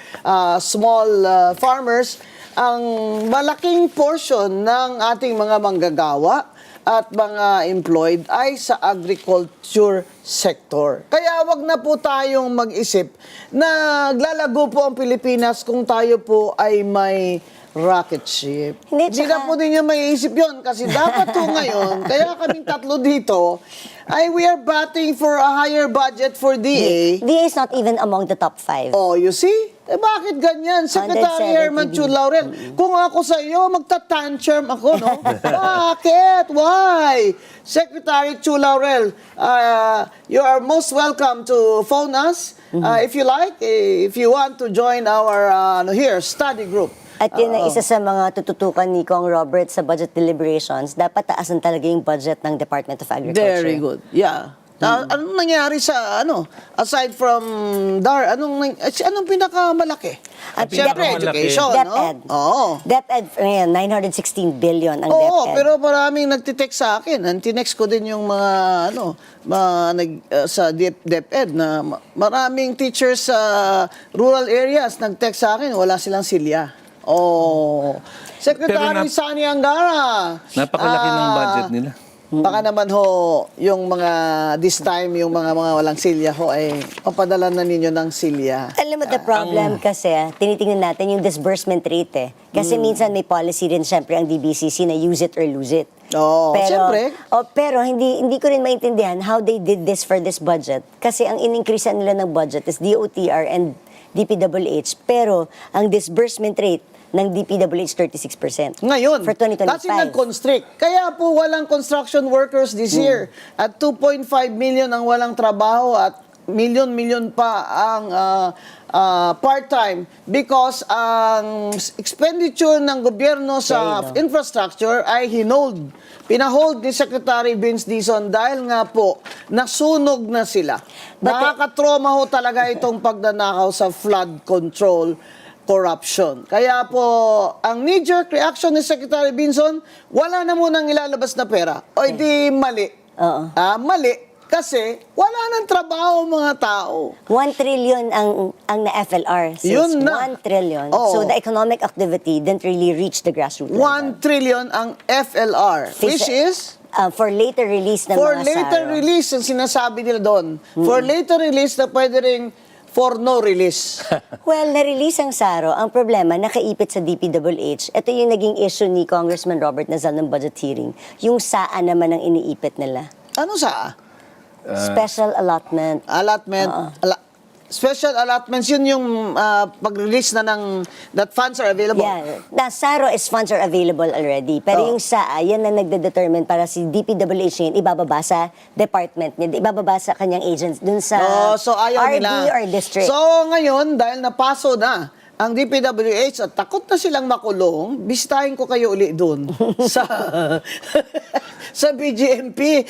small farmers, ang malaking portion ng ating mga manggagawa at mga employed ay sa agriculture sector. Kaya wag na po tayong mag-isip na naglalago po ang Pilipinas kung tayo po ay may rocket ship. Hindi na po ninyo maiisip yon kasi dapat po ngayon, kaya kaming tatlo dito, we are batting for a higher budget for DA. DA is not even among the top 5. Oh, you see? Bakit ganyan? Secretary Herman Chu Laurel, kung ako sa iyo, magta-tantrum ako, no? Bakit? Why? Secretary Chu Laurel, you are most welcome to phone us if you like, if you want to join our study group. At yun ang isa sa mga tututukan ni Kong Robert sa budget deliberations, dapat taasan talaga yung budget ng Department of Agriculture. Very good. Yeah. Anong nangyari sa aside from DAR, anong pinakamalaki? At siyempre, education, DepEd. Oo. DepEd, 916 billion ang Oo, DepEd. pero maraming nagtitext sa akin. Tinext ko din yung mga sa DepEd na maraming teachers sa rural areas nagtext sa akin, wala silang silya. Oh. Secretary Sani Angara. Napakalaki ng budget nila. Baka naman ho, yung mga, this time, yung mga walang silya ho, ay papadala na ninyo ng silya. Alam mo, the problem kasi, tinitingnan natin yung disbursement rate Kasi minsan may policy rin, syempre, ang DBCC na use it or lose it. Siyempre. Pero hindi ko rin maintindihan how they did this for this budget. Kasi ang in-increase nila ng budget is DOTR and DPWH. Pero ang disbursement rate ng DPWH 36%. Ngayon, for 2025. kasi nag-constrict. Kaya po walang construction workers this year. At 2.5 million ang walang trabaho at milyon pa ang part-time because ang expenditure ng gobyerno sa infrastructure ay pinahold ni Secretary Vince Dizon dahil nga po nasunog na sila. Nakakatroma ho talaga itong pagnanakaw sa flood control corruption. Kaya po, ang knee-jerk reaction ni Secretary Binson, wala na munang ilalabas na pera. O di mali. Mali. Kasi wala nang trabaho mga tao. 1 trillion ang na-FLR. Yun na. 1 trillion. Oo. So the economic activity didn't really reach the grassroots level. 1 trillion ang FLR. Which is? For later release ng for mga later SARO. release, ang sinasabi nila doon. For later release na pwede rin for no release. Well, na-release ang SARO. Ang problema, nakaipit sa DPWH. Ito yung naging issue ni Congressman Robert Nazal ng budget hearing. Yung SAA naman ang iniipit nila. Ano SAA? Special allotment. Special allotments, yun yung pag-release na ng that funds are available. Yeah. The SARO is funds are available already. Pero yung SAA, yan na nagde-determine para si DPWH yun, ibababa sa department niya, ibababa sa kanyang agents, dun sa so ayaw RD nila. or district. So ngayon, dahil napaso na ang DPWH at takot na silang makulong, bisitahin ko kayo uli doon sa BGMP.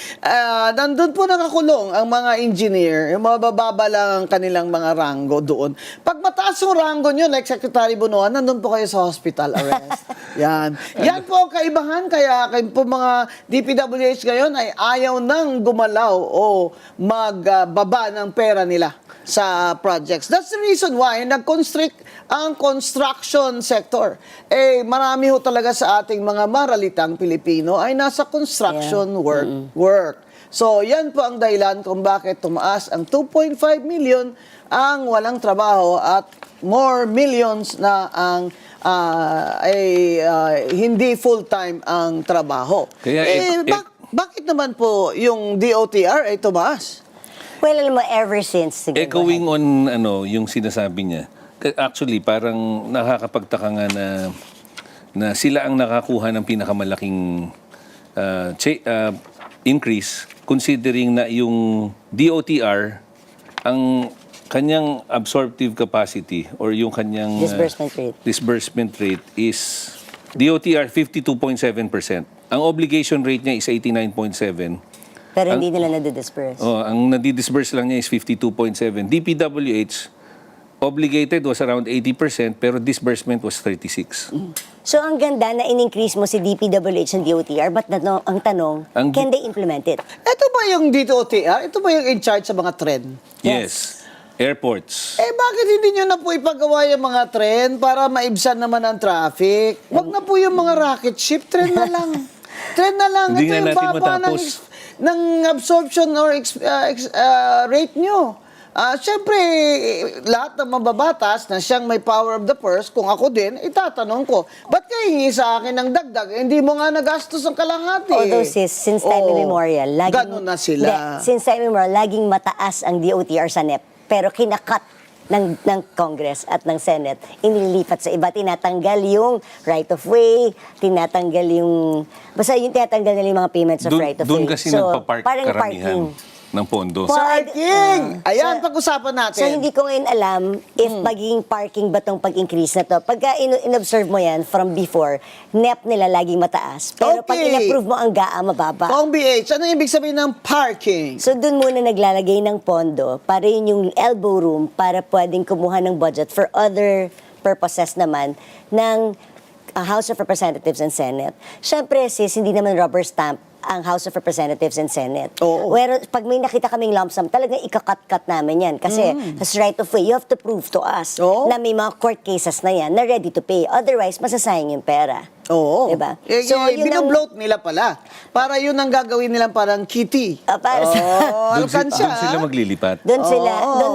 Nandun po nakakulong ang mga engineer, yung mabababa lang ang kanilang mga rango doon. Pag mataas yung rango nyo, like Secretary Bunuan, nandun po kayo sa hospital arrest. Yan. Yan po ang kaibahan. Kaya po mga DPWH ngayon ay ayaw nang gumalaw o magbaba ng pera nila sa projects. That's the reason why nag-constrict ang construction sector. Marami ho talaga sa ating mga maralitang Pilipino ay nasa construction work. So, yan po ang dahilan kung bakit tumaas ang 2.5 million ang walang trabaho at more millions na ang hindi full-time ang trabaho. Kaya bakit naman po yung DOTR ay tumaas? Well, alam mo, ever since. Echoing on yung sinasabi niya, actually, parang nakakapagtaka nga na sila ang nakakuha ng pinakamalaking increase considering na yung DOTR, ang kanyang absorptive capacity or yung kanyang disbursement rate is DOTR 52.7%. Ang obligation rate niya is 89.7%. Pero hindi nila nadidisperse. Ang nadidisburse lang niya is 52.7%. DPWH, obligated was around 80%, pero disbursement was 36%. So ang ganda na in-increase mo si DPWH and DOTR, but ang tanong, can they implement it? Ito ba yung DOTR? Ito ba yung in charge sa mga trend? Yes. Airports. Bakit hindi nyo na po ipagawa yung mga trend para maibsan naman ang traffic? Wag na po yung mga rocket ship, trend na lang. Trend na lang. Hindi Ito nga yung natin baba matapos. ng absorption or rate nyo. Siyempre, lahat ng mababatas na siyang may power of the purse, kung ako din, itatanong ko, ba't kayo hingi sa akin ng dagdag? Hindi mo nga nagastos ang kalahati. Although sis, since time immemorial, ganun na sila. Since time immemorial, laging mataas ang DOTR sa NEP, pero kinakat ng Congress at ng Senate, inilipat sa iba, tinatanggal yung right of way, tinatanggal yung, basta yung tinatanggal nila yung mga payments of right of way. Doon kasi nagpa-park parang karamihan ng pondo. Parking! Ayan, pag-usapan natin. So, hindi ko ngayon alam if magiging parking ba itong pag-increase na to. Pagka in-observe mo yan from before, NEP nila laging mataas. Pero pag in-approve mo ang GAA, mababa. Kung BH, ano ibig sabihin ng parking? So, dun muna naglalagay ng pondo para yun yung elbow room para pwedeng kumuha ng budget for other purposes naman ng House of Representatives and Senate. Siyempre, sis, hindi naman rubber stamp ang House of Representatives and Senate. Pero pag may nakita kaming lump sum, talagang ikakat-kat namin yan. Kasi as right of way, you have to prove to us na may mga court cases na yan na ready to pay. Otherwise, masasayang yung pera. Oo. Diba? So, binobloat nila pala. Para yun ang gagawin nilang parang kitty. Para Doon sila maglilipat. Doon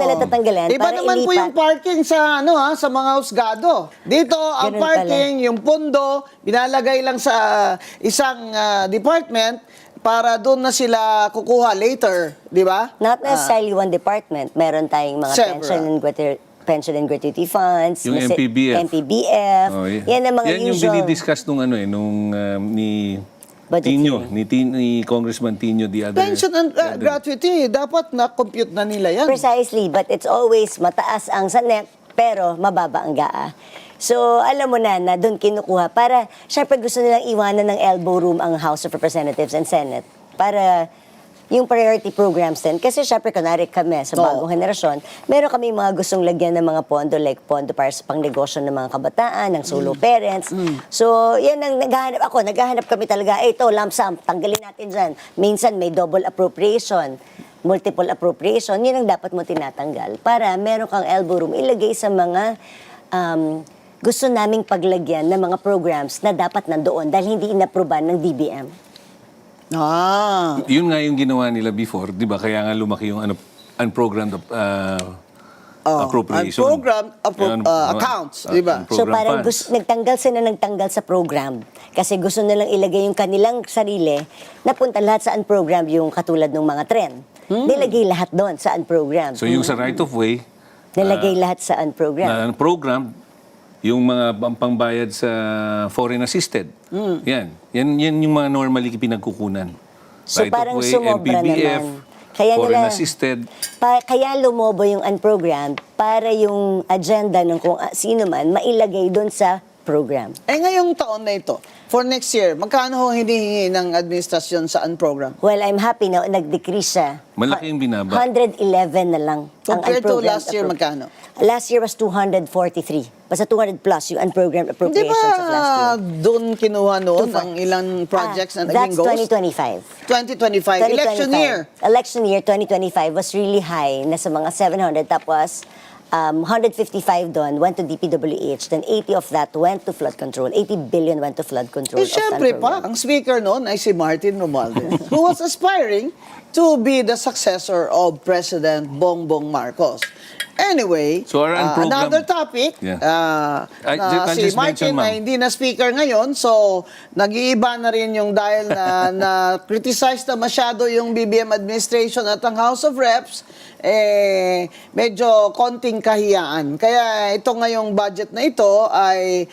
nila tatanggalan. Iba naman po yung parking sa sa mga husgado. Dito, ang Ganun parking, yung pondo, binalagay lang sa isang department para doon na sila kukuha later, di ba? Not necessarily one department. Meron tayong mga pension and gratuity funds. Yung MPBF. MPBF. Yan ang mga yan usual. yung dinidiscuss nung ni Tino, ni Congressman Tino the other. Pension and gratuity, dapat na-compute na nila yan. Precisely, but it's always mataas ang sa NEP, pero mababa ang GAA. So, alam mo na doon kinukuha para, syempre gusto nilang iwanan ng elbow room ang House of Representatives and Senate para yung priority programs din. Kasi syempre, kunwari kami sa bagong henerasyon, meron kami mga gustong lagyan ng mga pondo, like pondo para sa pangnegosyo ng mga kabataan, ng solo parents. So, yan ang naghahanap kami talaga, ito, lump sum, tanggalin natin dyan. Minsan may double appropriation, multiple appropriation, yun ang dapat mo tinatanggal para meron kang elbow room, ilagay sa mga gusto naming paglagyan ng mga programs na dapat nandoon dahil hindi inaproban ng DBM. Yun nga yung ginawa nila before, di ba? Kaya nga lumaki yung unprogrammed appropriation. Unprogrammed accounts, di ba? So parang nagtanggal sa program kasi gusto nilang ilagay yung kanilang sarili napunta lahat sa unprogrammed yung katulad ng mga trend. Nilagay lahat doon sa unprogrammed. So yung sa right of way, nilagay lahat sa unprogrammed. Programmed, yung mga pangbayad sa foreign assisted. Yan yung mga normally pinagkukunan. So right parang of way, sumobra MPBF, naman. foreign assisted. Kaya lumobo yung unprogrammed para yung agenda ng kung sino man mailagay doon sa program. Ngayong taon na ito, for next year, magkano ho hinihingi ng administrasyon sa unprogram? Well, I'm happy na nag-decrease siya. Malaki yung binaba. 111 na lang. Compared to last year, magkano? Last year was 243. Basta 200 plus yung unprogrammed appropriations of last year. Doon kinuha noon ang ilang projects na naging goals? That's 2025. Election year. Election year 2025 was really high. Nasa mga 700. Tapos, 155 doon went to DPWH. Then 80 of that went to flood control. 80 billion went to flood control. Siyempre pa, ang speaker noon ay si Martin Romualdez, who was aspiring to be the successor of President Bongbong Marcos. Anyway, So our program- another topic, Yeah. na I'll si just mention, Martin ma'am. ay hindi na speaker ngayon, so nag-iiba na rin yung dahil na criticize na masyado yung BBM administration at ang House of Reps, medyo konting kahiyaan. Kaya ito ngayong budget na ito ay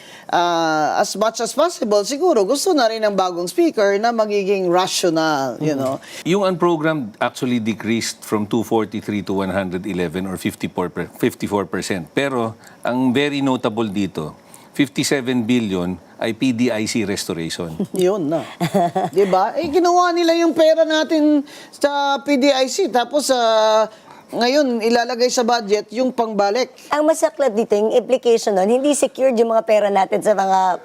as much as possible, siguro gusto na rin ng bagong speaker na magiging rational, you know. Yung unprogrammed actually decreased from 243 to 111 or 54%. Pero ang very notable dito, 57 billion ay PDIC restoration. Yun na. 'Di ba? Ginawa nila yung pera natin sa PDIC tapos ngayon ilalagay sa budget yung pangbalik. Ang masaklap dito, yung implication nun, hindi secured yung mga pera natin sa mga...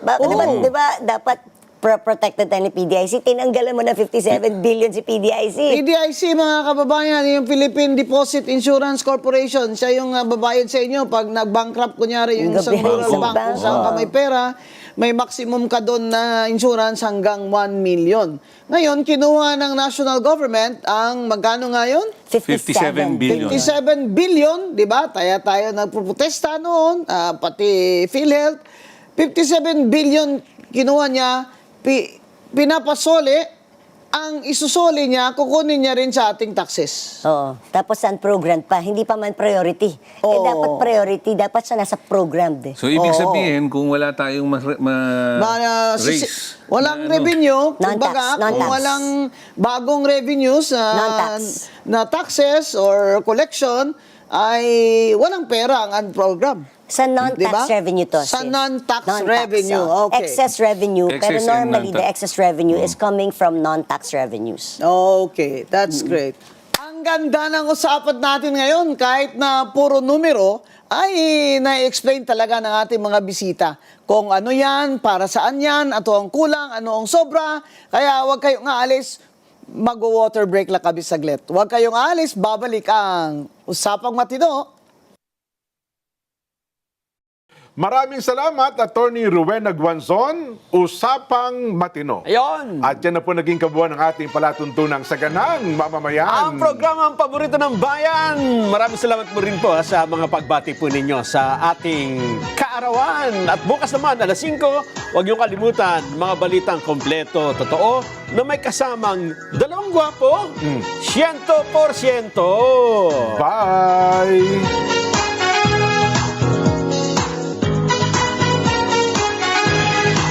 Di ba dapat protected tayo ni PDIC? Tinanggalan mo na 57 billion si PDIC. PDIC, mga kababayan, yung Philippine Deposit Insurance Corporation, siya yung babayad sa inyo pag nag-bankrupt, kunyari yung isang rural bank kung saan ka may pera, may maximum ka doon na insurance hanggang 1 million. Ngayon, kinuha ng national government ang magkano ngayon? 57 billion. 57 billion, di ba? Tayo nagprotesta noon, pati PhilHealth. 57 billion kinuha niya, pinapasole, ang isusoli niya, kukunin niya rin sa ating taxes. Oo. Tapos unprogrammed pa, hindi pa man priority. Dapat priority, dapat siya nasa programmed. So ibig sabihin, kung wala tayong raise, walang revenue, kumbaga, kung walang bagong revenues na taxes or collection, ay walang pera ang unprogrammed. Sa non-tax revenue to. Sa non-tax revenue, okay. Excess revenue. Pero Excess normally, and the excess revenue is coming from non-tax revenues. Okay, that's great. Ang ganda ng usapan natin ngayon, kahit na puro numero, ay na-explain talaga ng ating mga bisita. Kung ano yan, para saan yan, ato ang kulang, ano ang sobra. Kaya huwag kayong aalis, mag-water break lang kami saglit. Huwag kayong aalis, babalik ang Usapang Matino. Maraming salamat, Attorney Rowena Guanzon, Usapang Matino. Ayon! At yan na po naging kabuuan ng ating palatuntunang Saganang Mamamayan. Ang programang paborito ng bayan. Maraming salamat mo rin po sa mga pagbati po ninyo sa ating kaarawan. At bukas naman, alas 5, huwag niyong kalimutan, mga balitang kompleto, totoo, na may kasamang dalawang gwapo, 100%. Bye!